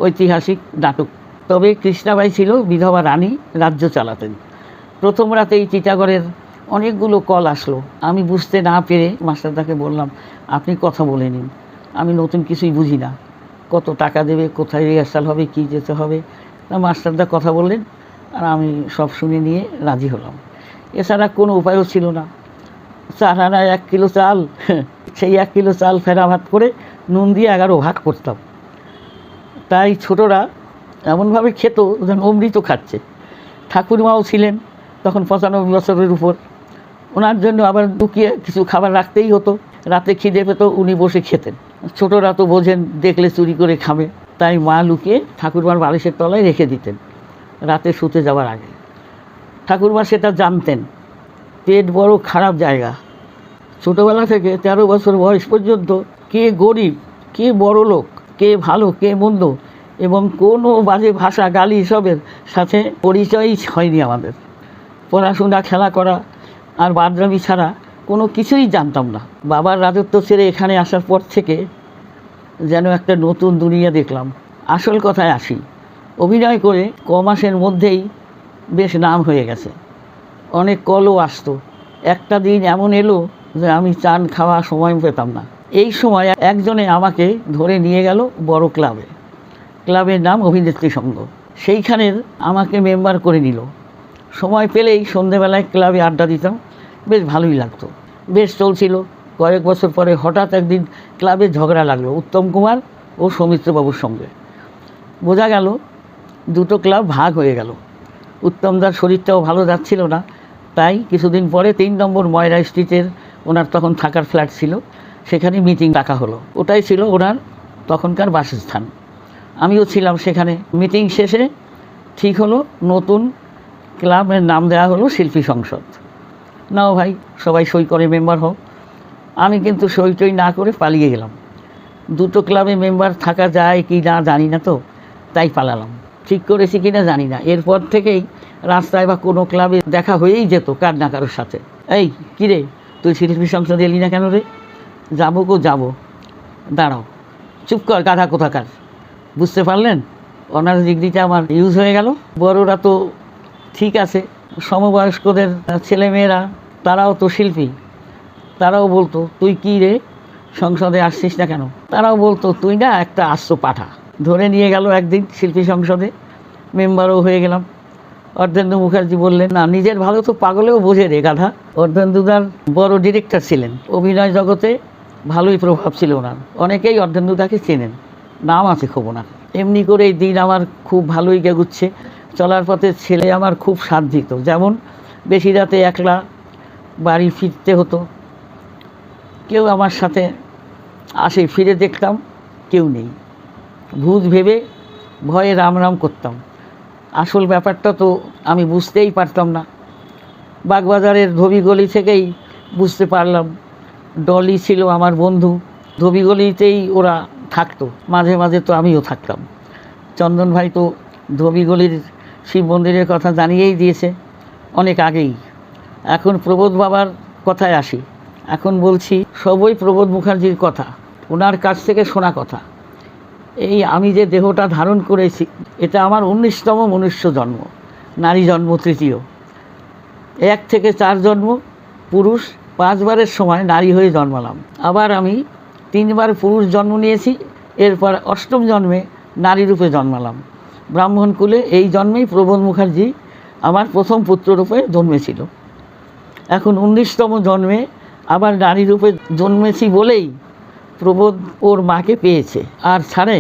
ঐতিহাসিক নাটক। তবে কৃষ্ণাবাই ছিল বিধবা রানী, রাজ্য চালাতেন। প্রথম রাতেই টিটাগড়ের অনেকগুলো কল আসলো। আমি বুঝতে না পেরে মাস্টারদাকে বললাম, আপনি কথা বলে নিন, আমি নতুন কিছুই বুঝি না, কত টাকা দেবে, কোথায় রিহার্সাল হবে, কী যেতে হবে। মাস্টারদা কথা বললেন, আর আমি সব শুনে নিয়ে রাজি হলাম। এছাড়া কোনো উপায়ও ছিল না। 4 আনায় 1 কিলো চাল, সেই 1 কিলো চাল ফেরা ভাত করে নুন দিয়ে 11 ভাগ করতাম। তাই ছোটরা এমনভাবে খেত যেন অমৃত খাচ্ছে। ঠাকুরমাও ছিলেন তখন 95 বছরের উপর, ওনার জন্য আবার লুকিয়ে কিছু খাবার রাখতেই হতো। রাতে খিদে পেত, উনি বসে খেতেন। ছোটরা তো বোঝেন, দেখলে চুরি করে খাবে, তাই মা লুকিয়ে ঠাকুরমার বালিশের তলায় রেখে দিতেন রাতে শুতে যাওয়ার আগে। ঠাকুরমা সেটা জানতেন। পেট বড় খারাপ জায়গা। ছোটোবেলা থেকে 13 বছর বয়স পর্যন্ত কে গরিব, কে বড় লোক, কে ভালো, কে মন্দ, এবং কোনো বাজে ভাষা, গালি, এসবের সাথে পরিচয়ই হয়নি আমাদের। পড়াশোনা, খেলা করা আর বাদরামি ছাড়া কোনো কিছুই জানতাম না। বাবার রাজত্ব ছেড়ে এখানে আসার পর থেকে যেন একটা নতুন দুনিয়া দেখলাম। আসল কথায় আসি, অভিনয় করে কমাসের মধ্যেই বেশ নাম হয়ে গেছে। অনেক কলও আসতো। একটা দিন এমন এলো যে আমি চান খাওয়া সময় পেতাম না। এই সময় একজনে আমাকে ধরে নিয়ে গেল বড় ক্লাবে। ক্লাবের নাম অভিনেত্রী সংঘ। সেইখানের আমাকে মেম্বার করে নিল। সময় পেলেই সন্ধেবেলায় ক্লাবে আড্ডা দিতাম, বেশ ভালোই লাগতো। বেশ চলছিল। কয়েক বছর পরে হঠাৎ একদিন ক্লাবে ঝগড়া লাগলো উত্তম কুমার ও সৌমিত্রবাবুর সঙ্গে। বোঝা গেল 2টো ক্লাব ভাগ হয়ে গেল। উত্তমদার শরীরটাও ভালো যাচ্ছিল না, তাই কিছুদিন পরে 3 নম্বর ময়রা স্ট্রিটের ওনার তখন থাকার ফ্ল্যাট ছিল, সেখানে মিটিং ডাকা হলো। ওটাই ছিল ওনার তখনকার বাসস্থান। আমিও ছিলাম সেখানে। মিটিং শেষে ঠিক হলো নতুন ক্লাবের নাম দেওয়া হলো শিল্পী সংসদ। নাও ভাই, সবাই সই করে মেম্বার হও। আমি কিন্তু সই টই না করে পালিয়ে গেলাম। 2টো ক্লাবে মেম্বার থাকা যায় কি না জানি না, তো তাই পালালাম। ঠিক করেছি কি না জানি না। এরপর থেকেই রাস্তায় বা কোনো ক্লাবে দেখা হয়েই যেত কার না কারোর সাথে। এই কিরে, তুই শিল্পী সংসদে এলি না কেন রে? যাবো গো যাবো। দাঁড়াও, চুপ কর গাধা কোথাকার। বুঝতে পারলেন, অনার্স ডিগ্রিটা আমার ইউজ হয়ে গেল। বড়রা তো ঠিক আছে, সমবয়স্কদের ছেলেমেয়েরা তারাও তো শিল্পী। তারাও বলতো, তুই কী রে সংসদে আসছিস না কেন? তারাও বলতো, তুই না একটা আস্ত পাঠা। ধরে নিয়ে গেল একদিন শিল্পী সংসদে, মেম্বারও হয়ে গেলাম। অর্ধেন্দু মুখার্জি বললেন, না নিজের ভালো তো পাগলেও বোঝে রে গাধা। অর্ধেন্দুদার বড় ডিরেক্টর ছিলেন, অভিনয় জগতে ভালোই প্রভাব ছিল ওনার। অনেকেই অর্ধেন্দুদাকে চেনেন, নাম আছে খুব ওনার। এমনি করেই দিন আমার খুব ভালোই গেগুচ্ছে। চলার পথে ছেলে আমার খুব সাথ দিত। যেমন বেশি রাতে একলা বাড়ি ফিরতে হতো, কেউ আমার সাথে আসে, ফিরে দেখতাম কেউ নেই। ভূত ভেবে ভয়ে রাম রাম করতাম। আসল ব্যাপারটা তো আমি বুঝতেই পারতাম না। বাগবাজারের ধোবিগলি থেকেই বুঝতে পারলাম। ডলি ছিল আমার বন্ধু, ধোবিগলিতেই ওরা থাকতো, মাঝে মাঝে তো আমিও থাকতাম। চন্দন ভাই তো ধোবিগলির শিব মন্দিরের কথা জানিয়েই দিয়েছে অনেক আগেই। এখন প্রবোধ বাবার কথায় আসি। এখন বলছি সবই প্রবোধ মুখার্জির কথা, ওনার কাছ থেকে শোনা কথা। এই আমি যে দেহটা ধারণ করেছি, এটা আমার 19তম মনুষ্য জন্ম, নারী জন্ম 3য়। 1 থেকে 4 জন্ম পুরুষ, 5 বারের সময় নারী হয়ে জন্মালাম। আবার আমি 3 বার পুরুষ জন্ম নিয়েছি, এরপর 8ম জন্মে নারী রূপে জন্মালাম ব্রাহ্মণ কুলে। এই জন্মেই প্রবোধ মুখার্জি আমার প্রথম পুত্ররূপে জন্মেছিল। এখন 19তম জন্মে আবার নারী রূপে জন্মেছি বলেই প্রবোধ ওর মাকে পেয়েছে, আর ছাড়ে।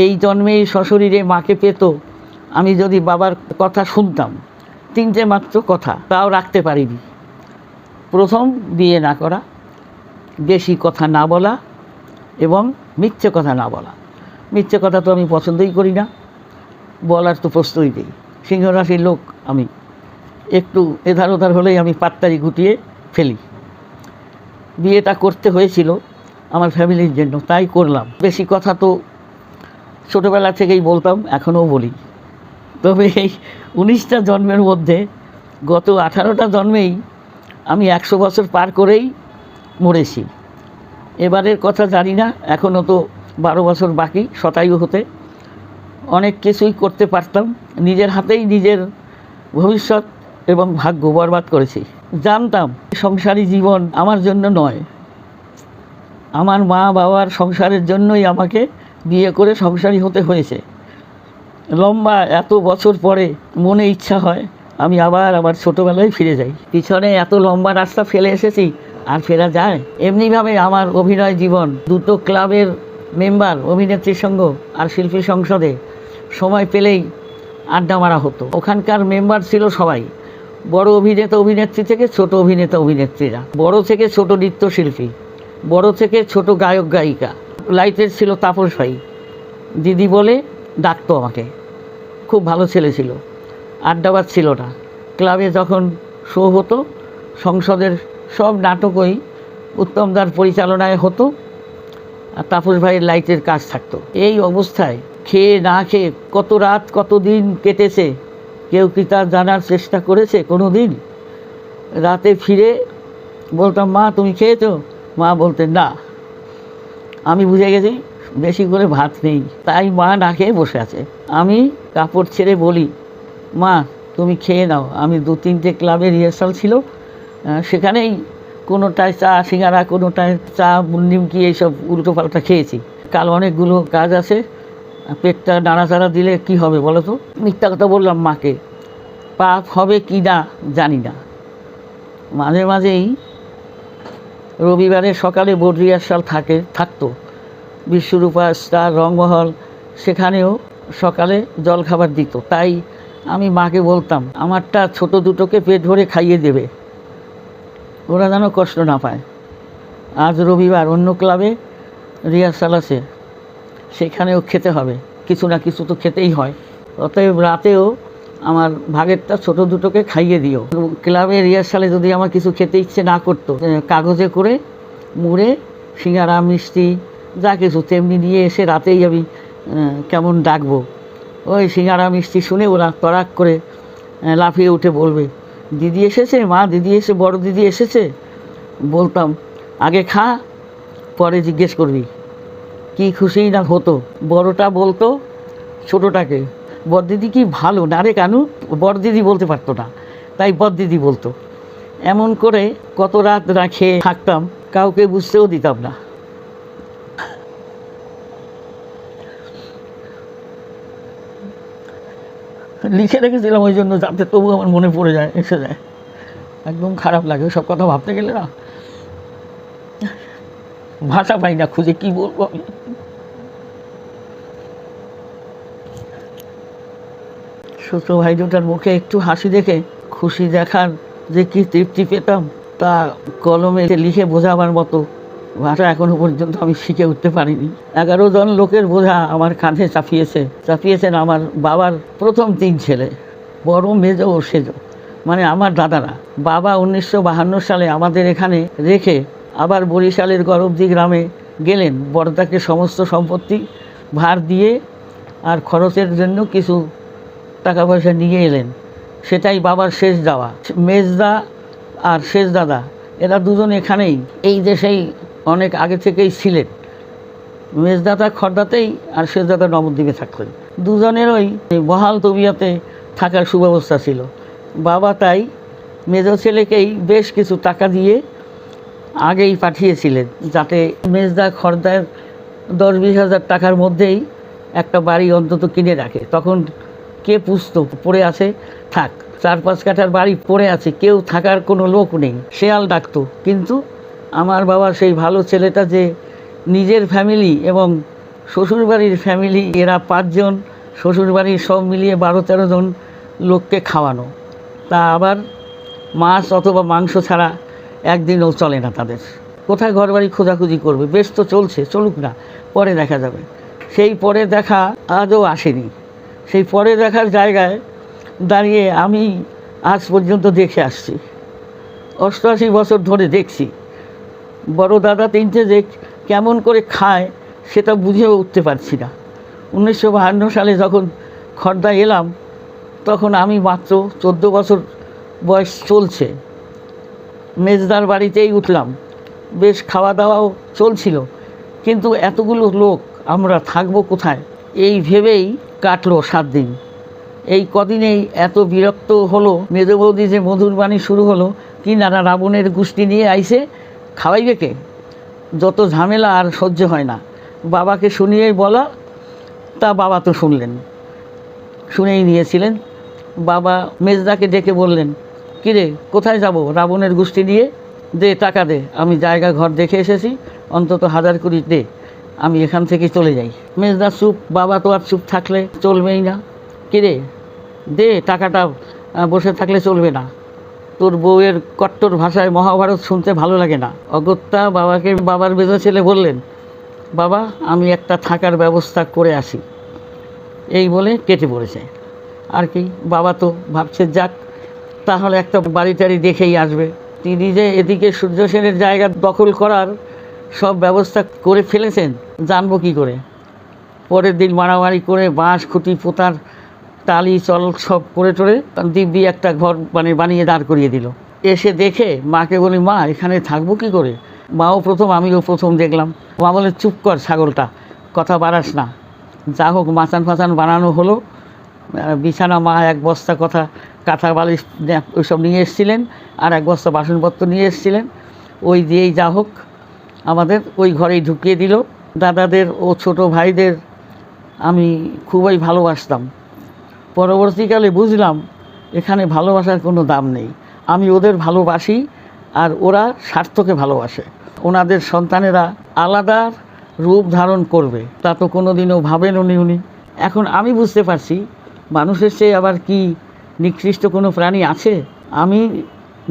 এই জন্মেই সশরীরে মাকে পেত। আমি যদি বাবার কথা শুনতাম, 3টে মাত্র কথা, তাও রাখতে পারিনি। প্রথম, বিয়ে না করা, বেশি কথা না বলা এবং মিথ্যে কথা না বলা। মিথ্যে কথা তো আমি পছন্দই করি না, বলার তো প্রশ্নই নেই। সিংহ রাশির লোক আমি, একটু এধার ওধার হলেই আমি পাত্তারি গুটিয়ে ফেলি। বিয়েটা করতে হয়েছিল আমার ফ্যামিলির জন্য, তাই করলাম। বেশি কথা তো ছোটোবেলা থেকেই বলতাম, এখনও বলি। তবে এই 19টা জন্মের মধ্যে গত 18টা জন্মেই আমি 100 বছর পার করেই মরেছি। এবারের কথা জানি না, এখনও তো 12 বছর বাকি শতায়ু হতে। অনেক কিছুই করতে পারতাম, নিজের হাতেই নিজের ভবিষ্যৎ এবং ভাগ্য বরবাদ করেছি। জানতাম সংসারী জীবন আমার জন্য নয়, আমার মা বাবার সংসারের জন্যই আমাকে বিয়ে করে সংসারী হতে হয়েছে। লম্বা এত বছর পরে মনে ইচ্ছা হয় আমি আবার ছোটোবেলায় ফিরে যাই। পিছনে এত লম্বা রাস্তা ফেলে এসেছি, আর ফেরা যায়? এমনিভাবে আমার অভিনয় জীবন, 2টো ক্লাবের মেম্বার, অভিনেত্রী সংঘ আর শিল্পী সংসদে সময় পেলেই আড্ডা মারা হতো। ওখানকার মেম্বার ছিল সবাই, বড় অভিনেতা অভিনেত্রী থেকে ছোট অভিনেতা অভিনেত্রীরা, বড় থেকে ছোট নৃত্যশিল্পী, বড় থেকে ছোট গায়ক গায়িকা। লাইটের ছিল তাপস ভাই, দিদি বলে ডাকতো আমাকে। খুব ভালো ছেলে ছিল, আড্ডাবাজ ছিল না। ক্লাবে যখন শো হতো, সংসদের সব নাটকই উত্তমদার পরিচালনায় হতো, আর তাপস ভাইয়ের লাইটের কাজ থাকতো। এই অবস্থায় খেয়ে না খেয়ে কত রাত কত দিন কেটেছে, কেউ কি তা জানার চেষ্টা করেছে কোনো দিন? রাতে ফিরে বলতাম, মা তুমি খেয়েছো? মা বলতেন না। আমি বুঝে গেছি বেশি করে ভাত নেই, তাই মা না খেয়ে বসে আছে। আমি কাপড় ছেড়ে বলি, মা তুমি খেয়ে নাও। আমি 2-3টে ক্লাবে রিহার্সাল ছিল, সেখানেই কোনোটায় চা সিঙ্গারা, কোনোটায় চা নিমকি, এইসব উল্টোপাল্টা খেয়েছি। কাল অনেকগুলো কাজ আছে, পেটটা নাড়াচাড়া দিলে কি হবে বলো তো? মিথ্যা কথা বললাম মাকে। পাপ হবে কি না জানি না। মাঝে মাঝেই রবিবারে সকালে বোর্ড রিহার্সাল থাকতো বিশ্বরূপা, স্টার, রংমহল, সেখানেও সকালে জলখাবার দিত। তাই আমি মাকে বলতাম আমারটা ছোট দুটোকে পেট ভরে খাইয়ে দেবে, ওরা যেন কষ্ট না পায়। আজ রবিবার, অন্য ক্লাবে রিহার্সাল আছে, সেখানেও খেতে হবে, কিছু না কিছু তো খেতেই হয়। অতএব রাতেও আমার ভাগেরটা ছোট দুটোকে খাইয়ে দিও। ক্লাবে রিহার্সালে যদি আমার কিছু খেতে ইচ্ছে না করতো, কাগজে করে মুড়ে সিঙ্গারা মিষ্টি যা কিছু তেমনি নিয়ে এসে রাতেই আমি কেমন ডাকবো। ওই সিঙ্গারা মিষ্টি শুনে ওরা তড়াক করে লাফিয়ে উঠে বলবে, দিদি এসেছে, মা দিদি এসে, বড় দিদি এসেছে। বলতাম আগে খা, পরে জিজ্ঞেস করবি। কি খুশিই না হতো। বড়টা বলতো ছোটোটাকে, বড়দিদি কি ভালো না রে কানু। বড়দিদি বলতে পারতো না, তাই বড়দিদি বলতো। এমন করে কত রাত না খেয়ে থাকতাম, কাউকে বুঝতেও দিতাম না। লিখে রেখেছিলাম ওই জন্য, যাতে তবু আমার মনে পড়ে যায়, এসে যায়। একদম খারাপ লাগে সব কথা ভাবতে গেলে, না ভাষা পাই না খুঁজে কি বলবো আমি। ছোট ভাই দুটার মুখে একটু হাসি দেখে খুশি দেখার যে কি তৃপ্তি পেতাম, তা কলমে লিখে বোঝাবার মতো ভাষা এখনো পর্যন্ত আমি শিখে উঠতে পারিনি। 11 জন লোকের বোঝা আমার কাঁধে চাপিয়েছেন আমার বাবার প্রথম 3 ছেলে, বড়, মেজ ও সেজ, মানে আমার দাদারা। বাবা 1952 সালে আমাদের এখানে রেখে আবার বরিশালের গরবদি গ্রামে গেলেন। বড়দাকে সমস্ত সম্পত্তি ভার দিয়ে আর খরচের জন্য কিছু টাকা পয়সা নিয়ে এলেন। সেটাই বাবার শেষ যাওয়া। মেজদা আর শেষ দাদা এরা দুজন এখানেই এই দেশেই অনেক আগে থেকেই ছিলেন। মেজদাদা খর্দাতেই আর শেষ দাদা নবদ্বীপে থাকতেন। দুজনেরই বহাল তবিয়াতে থাকার সুব্যবস্থা ছিল। বাবা তাই মেজ ছেলেকেই বেশ কিছু টাকা দিয়ে আগেই পাঠিয়েছিলেন, যাতে মেজদা খর্দার 10-20 হাজার টাকার মধ্যেই একটা বাড়ি অন্তত কিনে রাখে। তখন কে পুষতো, পড়ে আছে থাক, 4-5 কাঠার বাড়ি পড়ে আছে, কেউ থাকার কোনো লোক নেই, শেয়াল ডাকতো। কিন্তু আমার বাবা সেই ভালো ছেলেটা যে নিজের ফ্যামিলি এবং শ্বশুরবাড়ির ফ্যামিলি, এরা 5 জন, শ্বশুরবাড়ির সব মিলিয়ে 12-13 জন লোককে খাওয়ানো, তা আবার মাছ অথবা মাংস ছাড়া একদিনও চলে না তাদের। কোথায় ঘরবাড়ি খোঁজাখুঁজি করবে? বেশ তো চলছে, চলুক না, পরে দেখা যাবে। সেই পরে দেখা আজও আসেনি। সেই পরে দেখার জায়গায় দাঁড়িয়ে আমি আজ পর্যন্ত দেখে আসছি, 88 বছর ধরে দেখছি। বড় দাদা 3টে যে কেমন করে খায় সেটা বুঝেও উঠতে পারছি না। 1952 সালে যখন খর্দা এলাম তখন আমি মাত্র 14 বছর বয়স চলছে। মেজদার বাড়িতেই উঠলাম, বেশ খাওয়া দাওয়াও চলছিল, কিন্তু এতগুলো লোক আমরা থাকবো কোথায়, এই ভেবেই কাটলো 7 দিন। এই কদিনেই এত বিরক্ত হলো মেজ বৌদি যে মধুর বাণী শুরু হলো, কি না রাবণের গোষ্ঠী নিয়ে আইসে, খাওয়াইবে কে, যত ঝামেলা আর সহ্য হয় না। বাবাকে শুনিয়েই বলা, তা বাবা তো শুনেই নিয়েছিলেন। বাবা মেজদাকে ডেকে বললেন, কিরে কোথায় যাব? রাবণের গোষ্ঠী নিয়ে, দে টাকা দে, আমি জায়গা ঘর দেখে এসেছি, অন্তত 1000 দে, আমি এখান থেকে চলে যাই। মেজদা চুপ, বাবা তো আর চুপ থাকলে চলবেই না। কিরে দে টাকাটা, বসে থাকলে চলবে না, তোর বউয়ের কট্টর ভাষায় মহাভারত শুনতে ভালো লাগে না। অগত্যা বাবার মেজো ছেলে বললেন, বাবা আমি একটা থাকার ব্যবস্থা করে আসি, এই বলে কেটে পড়েছে। আর কি, বাবা তো ভাবছে যাক তাহলে একটা বাড়ি টাড়ি দেখেই আসবে। তিনি যে এদিকে সূর্য সেনের জায়গা দখল করার সব ব্যবস্থা করে ফেলেছেন জানবো কি করে। পরের দিন মারামারি করে বাঁশ খুঁটি পোতার টালি চল সব করে টোরে দিব্যি একটা ঘর বানিয়ে দাঁড় করিয়ে দিল। এসে দেখে মাকে বলি, মা এখানে থাকবো কি করে? মাও প্রথম, আমিও প্রথম দেখলাম। মা বলে, চুপ কর ছাগলটা, কথা বাড়াস না। যা হোক মাচান ফাচান বানানো হলো, বিছানা মা 1 বস্তা কাঁথা বালিশ ওইসব নিয়ে এসেছিলেন, আর 1 বস্তা বাসনপত্র নিয়ে এসেছিলেন, ওই দিয়েই যা হোক আমাদের ওই ঘরেই ঢুকিয়ে দিল। দাদাদের ও ছোট ভাইদের আমি খুবই ভালোবাসতাম। পরবর্তীকালে বুঝলাম এখানে ভালোবাসার কোনো দাম নেই। আমি ওদের ভালোবাসি আর ওরা স্বার্থকে ভালোবাসে। ওনাদের সন্তানেরা আলাদা রূপ ধারণ করবে তা তো কোনো দিনও ভাবেননি উনি। এখন আমি বুঝতে পারছি মানুষের চেয়ে আবার কি নিকৃষ্ট কোনো প্রাণী আছে। আমি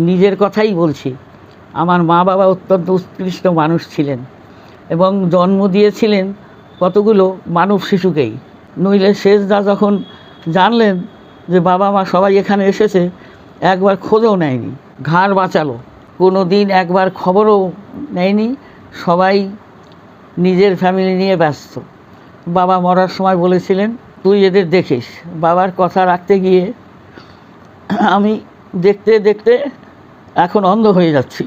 নিজের কথাই বলছি, আমার মা বাবা অত্যন্ত উৎকৃষ্ট মানুষ ছিলেন এবং জন্ম দিয়েছিলেন কতগুলো মানব শিশুকেই। নইলে শেষদা যখন জানলেন যে বাবা মা সবাই এখানে এসেছে, একবার খোঁজও নেয়নি, ঘাড় বাঁচালো, কোনো দিন একবার খবরও নেয়নি। সবাই নিজের ফ্যামিলি নিয়ে ব্যস্ত। বাবা মরার সময় বলেছিলেন, তুই এদের দেখিস। বাবার কথা রাখতে গিয়ে আমি দেখতে দেখতে এখন অন্ধ হয়ে যাচ্ছি।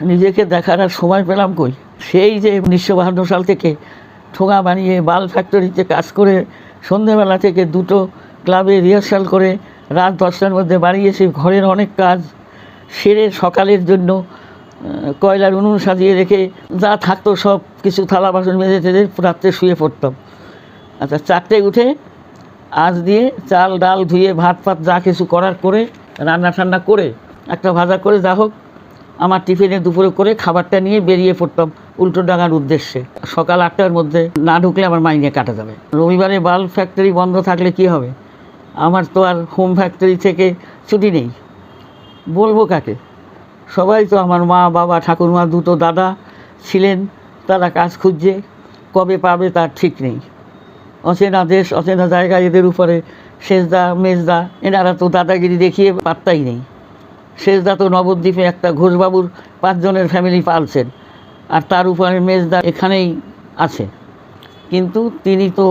নিজেকে দেখার আর সময় পেলাম কই। সেই যে 1952 সাল থেকে ঠোঙা বানিয়ে বাল ফ্যাক্টরিতে কাজ করে সন্ধ্যেবেলা থেকে 2টো ক্লাবে রিহার্সাল করে রাত 10টার মধ্যে বাড়ি এসে ঘরের অনেক কাজ সেরে সকালের জন্য কয়লার উনুন সাজিয়ে রেখে যা থাকতো সব কিছু থালা বাসন মেজে টেজে রাত্রে শুয়ে পড়তাম। আচ্ছা 4টায় উঠে আঁচ দিয়ে চাল ডাল ধুয়ে ভাত যা কিছু করার করে রান্না ঠান্না করে একটা ভাজা করে যা হোক আমার টিফিনে দুপুরে করে খাবারটা নিয়ে বেরিয়ে পড়তাম উল্টোডাঙার উদ্দেশ্যে। সকাল 8টার মধ্যে না ঢুকলে আমার মাইনে কাটা যাবে। রবিবারে বাল্ব ফ্যাক্টরি বন্ধ থাকলে কি হবে? আমার তো আর হোম ফ্যাক্টরি থেকে ছুটি নেই, বলবো কাকে? সবাই তো আমার মা বাবা ঠাকুরমা 2টো দাদা ছিলেন তারা কাজ খুঁজছে, কবে পাবে তার ঠিক নেই। অচেনা দেশ, অচেনা জায়গা, এদের উপরে সেজদা মেজদা এনারা তো দাদাগিরি দেখিয়ে পাত্তাই নেই। সেজদা তো নবদ্বীপে একটা ঘোষবাবুর 5 জনের ফ্যামিলি পালছেন, আর তার উপরে মেজদা এখানেই আছে, কিন্তু তিনি তো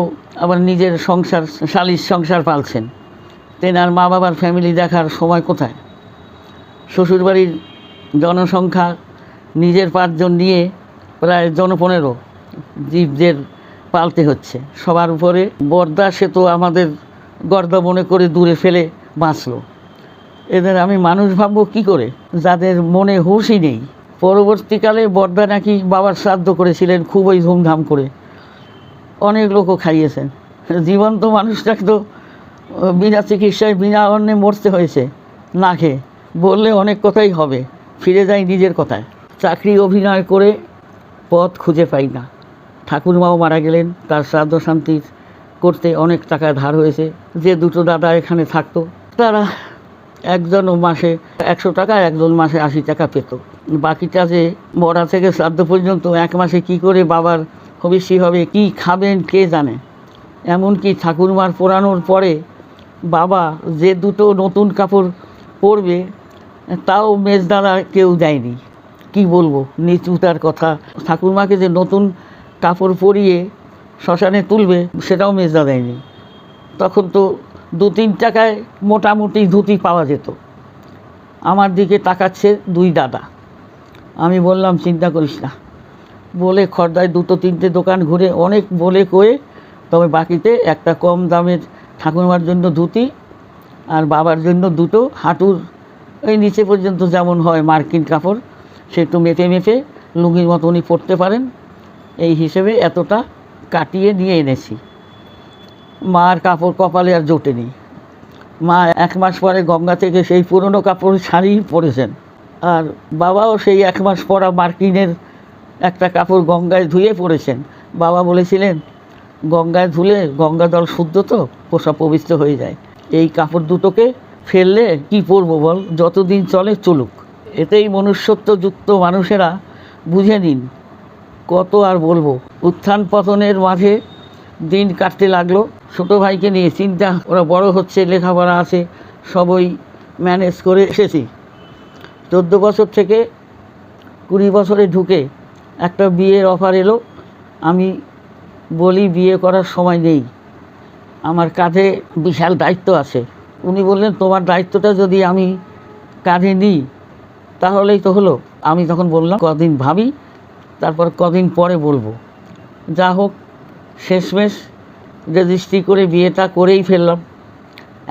আবার নিজের সংসার, শালির সংসার পালছেন। তেনার মা বাবার ফ্যামিলি দেখার সময় কোথায়? শ্বশুরবাড়ির জনসংখ্যা নিজের 5 জন নিয়ে প্রায় 15 জীবদের পালতে হচ্ছে। সবার উপরে বর্দা, সে তো আমাদের গর্দা মনে করে দূরে ফেলে বাঁচলো। এদের আমি মানুষ ভাববো কী করে, যাদের মনে হুঁশই নেই। পরবর্তীকালে বর্দা নাকি বাবার শ্রাদ্ধ করেছিলেন খুবই ধুমধাম করে, অনেক লোকও খাইয়েছেন। জীবন্ত মানুষটাকে তো বিনা চিকিৎসায় বিনা অন্নে মরতে হয়েছে না খেয়ে। বললে অনেক কথাই হবে, ফিরে যাই নিজের কথায়। চাকরি অভিনয় করে পথ খুঁজে পাই না। ঠাকুরমাও মারা গেলেন, তার শ্রাদ্ধ শান্তির করতে অনেক টাকা ধার হয়েছে। যে 2 দাদা এখানে থাকতো তারা একজন মাসে 100 টাকা, একজন মাসে 80 টাকা পেত। বাকিটা যে মরা থেকে শ্রাদ্ধ পর্যন্ত 1 মাসে কি করে বাবার হবিষ্যি হবে, কি খাবেন কে জানে। এমনকি ঠাকুরমার পোড়ানোর পরে বাবা যে 2 নতুন কাপড় পরবে তাও মেজদারা কেউ দেয়নি। কি বলবো, নিচুতার কথা। ঠাকুরমাকে যে নতুন কাপড় পরিয়ে শ্মশানে তুলবে সেটাও মেজদা দেয়নি। তখন তো 2-3 টাকায় মোটামুটি ধুতি পাওয়া যেত। আমার দিকে তাকাচ্ছে 2 দাদা। আমি বললাম চিন্তা করিস না বলে খর্দায় 2-3টে দোকান ঘুরে অনেক বলে কয়ে, তবে বাকিতে একটা কম দামের ঠাকুরমার জন্য ধুতি আর বাবার জন্য 2 হাঁটুর এই নিচে পর্যন্ত যেমন হয় মার্কিন কাপড়, সে একটু মেপে মেপে লুঙ্গির মতো উনি পরতে পারেন, এই হিসেবে এতটা কাটিয়ে নিয়ে এনেছি। মার কাপড় কপালে আর জোটেনি। মা 1 মাস পরে গঙ্গা থেকে সেই পুরনো কাপড় শাড়ি পরেছেন, আর বাবাও সেই 1 মাস পরা মার্কিনের একটা কাপড় গঙ্গায় ধুয়ে পরেছেন। বাবা বলেছিলেন গঙ্গায় ধুলে গঙ্গা জল শুদ্ধ তো, পোষা পবিত্র হয়ে যায়। এই কাপড় দুটোকে ফেললে কি পরবো বল, যতদিন চলে চলুক। এতেই মনুষ্যত্বযুক্ত মানুষেরা বুঝে নিন, কত আর বলবো। উত্থান পতনের মাঝে দিন কাটতে লাগলো। ছোটো ভাইকে নিয়ে চিন্তা, ওরা বড় হচ্ছে, লেখাপড়া আছে, সবই ম্যানেজ করে এসেছি। 14 বছর থেকে 20 বছরে ঢুকে একটা বিয়ের অফার এলো। আমি বলি বিয়ে করার সময় নেই, আমার কাঁধে বিশাল দায়িত্ব আছে। উনি বললেন তোমার দায়িত্বটা যদি আমি কাঁধে নিই তাহলেই তো হলো। আমি তখন বললাম কদিন ভাবি, তারপর কদিন পরে বলবো। যা হোক, শেষমেশ রেজিস্ট্রি করে বিয়েটা করেই ফেললাম।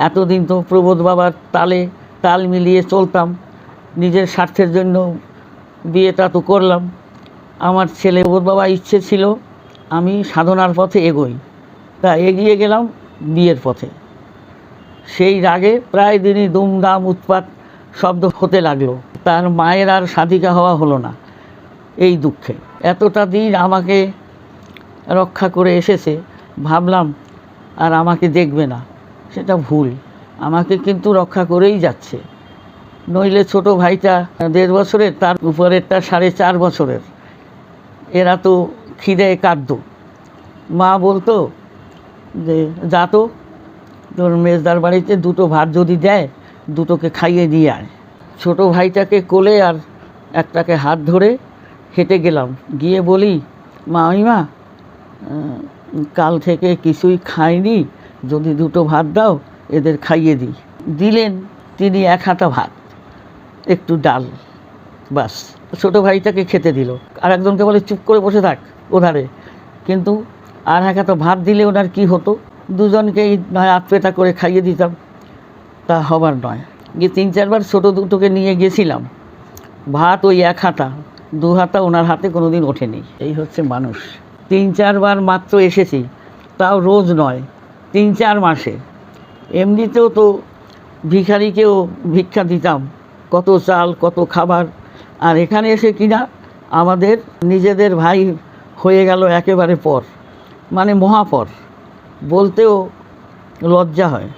এতদিন তো প্রবোধ বাবার তালে তাল মিলিয়ে চলতাম, নিজের স্বার্থের জন্য বিয়েটা তো করলাম। আমার ছেলে প্রবোধ বাবা ইচ্ছে ছিল আমি সাধনার পথে এগোই, তা এগিয়ে গেলাম বিয়ের পথে। সেই রাগে প্রায় দিনই দুমদাম উৎপাত শব্দ হতে লাগলো। তার মায়ের আর সাধিকা হওয়া হলো না, এই দুঃখে। এতটা দিন আমাকে রক্ষা করে এসেছে, ভাবলাম আর আমাকে দেখবে না, সেটা ভুল। আমাকে কিন্তু রক্ষা করেই যাচ্ছে। নইলে ছোট ভাইটা 1.5 বছরের, তার উপরেরটা 4.5 বছরের, এরা তো খিদে কাঁদত। মা বলতো যে যা তো, তোর মেজদার বাড়িতে 2 ভাত যদি দেয় 2টোকে খাইয়ে দিয়ে আয়। ছোটো ভাইটাকে কোলে আর একটাকে হাত ধরে হেঁটে গেলাম। গিয়ে বলি মামিমা, কাল থেকে কিছুই খাইনি, যদি 2টো ভাত দাও এদের খাইয়ে দিই। দিলেন তিনি 1 হাতা ভাত, একটু ডাল, বাস। ছোটো ভাইটাকে খেতে দিল। আর একজনকে বলে চুপ করে বসে থাক ওধারে, কিন্তু আর 1 হাতা ভাত দিলে ওনার কি হতো, দুজনকেই নয় আধপেটা করে খাইয়ে দিতাম। তা হবার নয়। গিয়ে 3-4 বার ছোটো 2টোকে নিয়ে গেছিলাম, ভাত ওই 1 হাতা, 2 হাতা ওনার হাতে কোনো দিন ওঠেনি। এই হচ্ছে মানুষ। 3-4 বার মাত্র এসেছি, তাও রোজ নয়, 3-4 মাসে। এমনিতেও তো ভিখারিকেও ভিক্ষা দিতাম, কত চাল কত খাবার। আর এখানে এসে কিনা আমাদের নিজেদের ভাই হয়ে গেল একেবারে পর, মানে মহাপর। বলতেও লজ্জা হয়।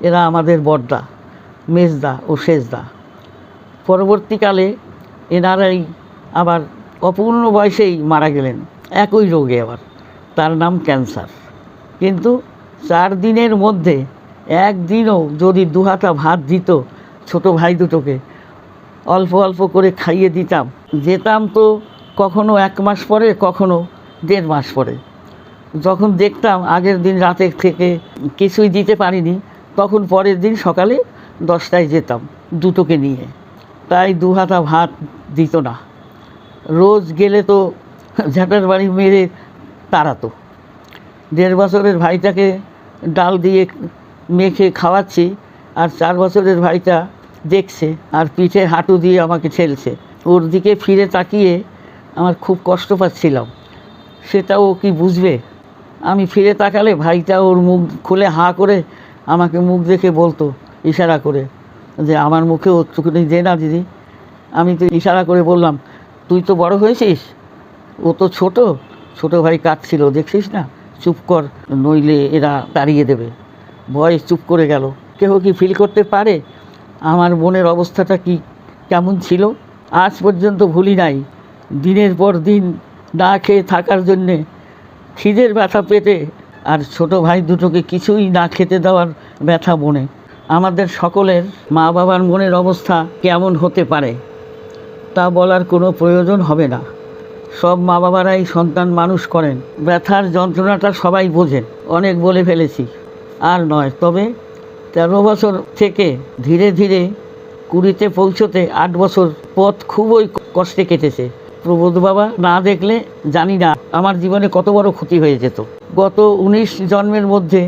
এরা আমাদের বড়দা, মেজদা ও সেজদা। পরবর্তীকালে এনারাই আবার অপূর্ণ বয়সেই মারা গেলেন, একই রোগে আবার, তার নাম ক্যান্সার। কিন্তু 4 দিনের মধ্যে একদিনও যদি 2 হাতা ভাত দিত ছোট ভাই দুটোকে, অল্প অল্প করে খাইয়ে দিতাম, যেতাম তো কখনো 1 মাস পরে, কখনো 1.5 মাস পরে। যখন দেখতাম আগের দিন রাতে থেকে কিছুই দিতে পারিনি, তখন পরের দিন সকালে 10টায় যেতাম দুটোকে নিয়ে। তাই 2 হাতা ভাত দিত না। রোজ গেলে তো ঝাঁটার বাড়ি মেরে তাড়াতো। 1.5 বছরের ভাইটাকে ডাল দিয়ে মেখে খাওয়াচ্ছি, আর 4 বছরের ভাইটা দেখছে আর পিঠে হাঁটু দিয়ে আমাকে ঠেলছে। ওর দিকে ফিরে তাকিয়ে আমার খুব কষ্ট পাচ্ছিলাম। সেটা ও কি বুঝবে? আমি ফিরে তাকালে ভাইটা ওর মুখ খুলে হাঁ করে আমাকে মুখ দেখে বলতো ইশারা করে যে আমার মুখে ওটুকুনি দে না দিদি। আমি তো ইশারা করে বললাম, তুই তো বড় হয়েছিস, ও তো ছোট। ছোট ভাই কাঁদছিল, দেখছিস না, চুপ কর, নইলে এরা তাড়িয়ে দেবে। ভয় চুপ করে গেল। কেউ কি ফিল করতে পারে আমার বোনের অবস্থাটা কি কেমন ছিল? আজ পর্যন্ত ভুলি নাই। দিনের পর দিন না খেয়ে থাকার জন্যে, খিদের ব্যথা পেটে, আর ছোট ভাই দুটোকে কিছুই না খেতে দেওয়ার ব্যথা মনে। আমাদের সকলের মা বাবার মনের অবস্থা কেমন হতে পারে তা বলার কোনো প্রয়োজন হবে না। সব মা বাবারাই সন্তান মানুষ করেন, ব্যথার যন্ত্রণাটা সবাই বোঝেন। অনেক বলে ফেলেছি, আর নয়। তবে 13 বছর থেকে ধীরে ধীরে 20-তে পৌঁছতে 8 বছর পথ খুবই কষ্টে কেটেছে। প্রবোধ বাবা না দেখলে জানি না আমার জীবনে কত বড় ক্ষতি হয়ে যেত। গত 19 জন্মের মধ্যে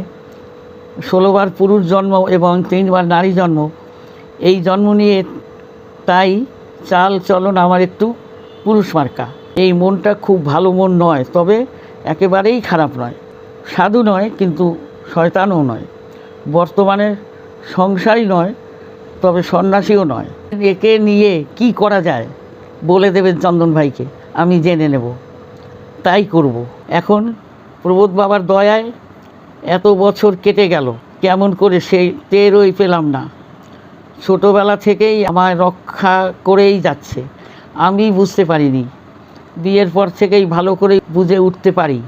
16 বার পুরুষ জন্ম এবং 3 বার নারী জন্ম। এই জন্ম নিয়ে তাই চাল চলন আমার একটু পুরুষ মার্কা। এই মনটা খুব ভালো মন নয়, তবে একেবারেই খারাপ নয়। সাধু নয়, কিন্তু শয়তানও নয়। বর্তমানে সংসারই নয়, তবে সন্ন্যাসীও নয়। একে নিয়ে কি করা যায় বলে দেবেন চন্দন ভাইকে, আমি জেনে নেব, তাই করব। এখন প্রবোধ বাবার দয়ায় এত বছর কেটে গেল, কেমন করে সেই টেরই পেলাম না। ছোটোবেলা থেকেই আমায় রক্ষা করেই যাচ্ছে, আমি বুঝতে পারিনি। বিয়ের পর থেকেই ভালো করে বুঝে উঠতে পারি।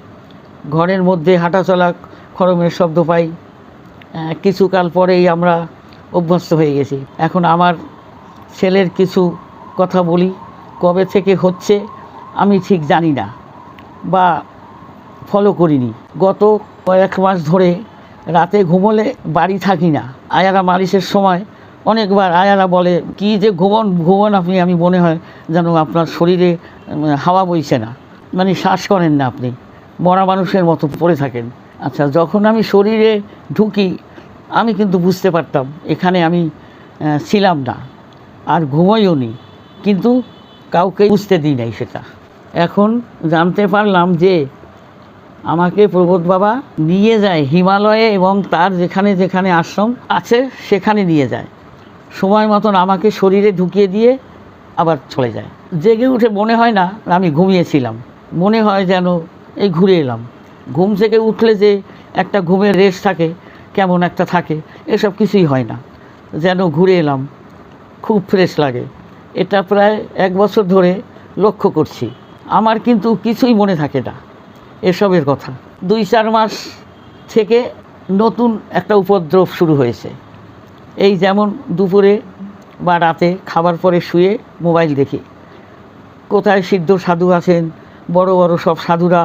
ঘরের মধ্যে হাঁটাচলা, খড়মের শব্দ পাই। কিছুকাল পরেই আমরা অভ্যস্ত হয়ে গেছি। এখন আমার ছেলের কিছু কথা বলি, কবে থেকে হচ্ছে আমি ঠিক জানি না বা ফলো করিনি। গত কয়েক মাস ধরে রাতে ঘুমোলে বাড়ি থাকি না। আয়ারা মালিশের সময় অনেকবার আয়ারা বলে, কি যে ঘুমন আপনি, আমি মনে হয় যেন আপনার শরীরে হাওয়া বইছে না, মানে শ্বাস করেন না, আপনি মরা মানুষের মতো পড়ে থাকেন। আচ্ছা, যখন আমি শরীরে ঢুকি আমি কিন্তু বুঝতে পারতাম এখানে আমি ছিলাম না, আর ঘুমোইও নি, কিন্তু কাউকে বুঝতে দিই নাই সেটা। এখন জানতে পারলাম যে আমাকে প্রবোধ বাবা নিয়ে যায় হিমালয়ে, এবং তার যেখানে যেখানে আশ্রম আছে সেখানে নিয়ে যায়। সময় মতন আমাকে শরীরে ঢুকিয়ে দিয়ে আবার চলে যায়। জেগে উঠে মনে হয় না আমি ঘুমিয়েছিলাম, মনে হয় যেন এই ঘুরে এলাম। ঘুম থেকে উঠলে যে একটা ঘুমের রেশ থাকে, কেমন একটা থাকে, এসব কিছুই হয় না, যেন ঘুরে এলাম। খুব ফ্রেশ লাগে। এটা প্রায় 1 বছর ধরে লক্ষ্য করছি। আমার কিন্তু কিছুই মনে থাকে না এসবের কথা। 2-4 মাস থেকে নতুন একটা উপদ্রব শুরু হয়েছে। এই যেমন দুপুরে বা রাতে খাবার পরে শুয়ে মোবাইল দেখি। কোথায় সিদ্ধ সাধু আছেন, বড় বড় সব সাধুরা,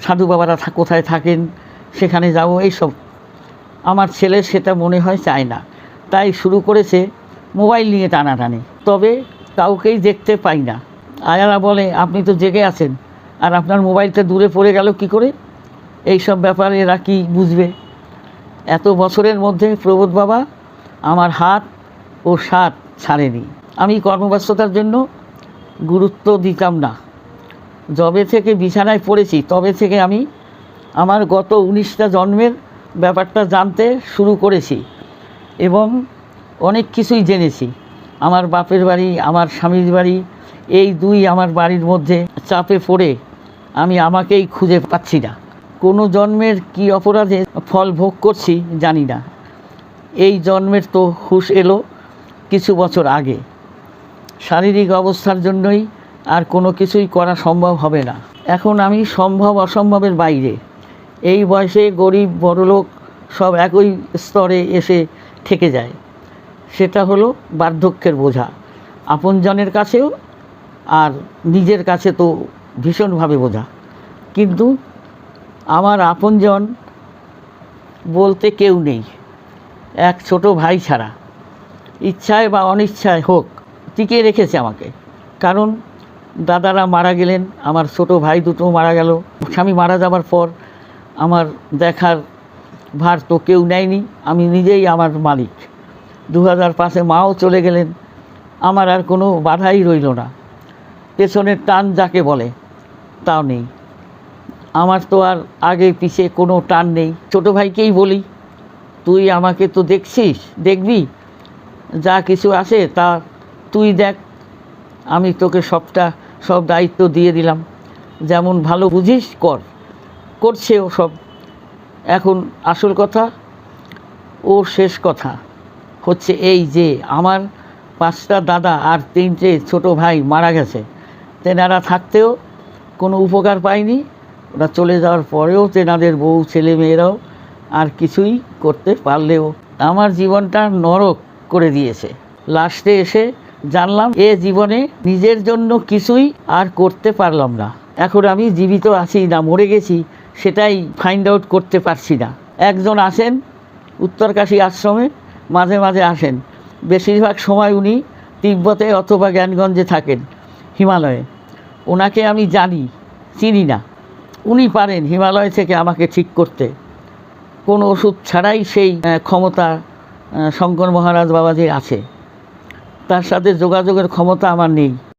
সাধু বাবারা কোথায় থাকেন, সেখানে যাব, এইসব। আমার ছেলে সেটা মনে হয় চায় না, তাই শুরু করেছে মোবাইল নিয়ে টানাটানি। তবে কাউকেই দেখতে পাই না। আয়ারা বলে, আপনি তো জেগে আছেন, আর আপনার মোবাইলটা দূরে পড়ে গেল কি করে? এইসব ব্যাপারে এরা কি বুঝবে? এত বছরের মধ্যে প্রবোধ বাবা আমার হাত ও সাথ ছাড়েনি। আমি কর্মব্যস্ততার জন্য গুরুত্ব দিতাম না। যবে থেকে বিছানায় পড়েছি তবে থেকে আমি আমার গত 19টা জন্মের ব্যাপারটা জানতে শুরু করেছি, এবং অনেক কিছুই জেনেছি। আমার বাপের বাড়ি, আমার স্বামীর বাড়ি, এই দুই আমার বাড়ির মধ্যে চাপে পড়ে আমি আমাকেই খুঁজে পাচ্ছি না। কোনো জন্মের কি অপরাধে ফল ভোগ করছি জানি না। এই জন্মের তো হুঁশ এলো কিছু বছর আগে। শারীরিক অবস্থার জন্যই আর কোনো কিছুই করা সম্ভব হবে না। এখন আমি সম্ভব অসম্ভবের বাইরে। এই বয়সে গরিব বড়লোক সব একই স্তরে এসে থেকে যায়। সেটা হলো বার্ধক্যের বোঝা, আপনজনের কাছেও আর নিজের কাছে তো ভীষণভাবে বোঝা। কিন্তু আমার আপনজন বলতে কেউ নেই, এক ছোট ভাই ছাড়া। ইচ্ছায় বা অনিচ্ছায় হোক টিকিয়ে রেখেছে আমাকে। কারণ দাদারা মারা গেলেন, আমার ছোট ভাই দুটো মারা গেল। স্বামী মারা যাবার পর আমার দেখার ভার তো কেউ নেয়নি, আমি নিজেই আমার মালিক। 2005-এ মাও চলে গেলেন, আমার আর কোনো বাধাই রইল না। পেছনের টান যাকে বলে তাও নেই। আমার তো আর আগে পিছে কোনো টান নেই। ছোটো ভাইকেই বলি, তুই আমাকে তো দেখছিস, দেখবি, যা কিছু আসে তা তুই দেখ, আমি তোকে সব দায়িত্ব দিয়ে দিলাম, যেমন ভালো বুঝিস কর। করছে ও সব। এখন আসল কথা, ওর শেষ কথা হচ্ছে এই যে আমার 5টা দাদা আর 3টে ছোটো ভাই মারা গেছে। তেনারা থাকতেও কোনো উপকার পায়নি, ওরা চলে যাওয়ার পরেও তেনাদের বউ ছেলে মেয়েরাও আর কিছুই করতে পারলেও আমার জীবনটা নরক করে দিয়েছে। লাস্টে এসে জানলাম এ জীবনে নিজের জন্য কিছুই আর করতে পারলাম না। এখন আমি জীবিত আছি না মরে গেছি সেটাই ফাইন্ড আউট করতে পারছি না। একজন আসেন উত্তরকাশী আশ্রমে, মাঝে মাঝে আসেন। বেশিরভাগ সময় উনি তিব্বতে অথবা জ্ঞানগঞ্জে থাকেন, হিমালয়ে। ওনাকে আমি চিনি না। উনি পারেন হিমালয় থেকে আমাকে ঠিক করতে। কোনো ওষুধ ছাড়াই সেই ক্ষমতা শঙ্কর মহারাজ বাবাজির আছে। তার সাথে যোগাযোগের ক্ষমতা আমার নেই।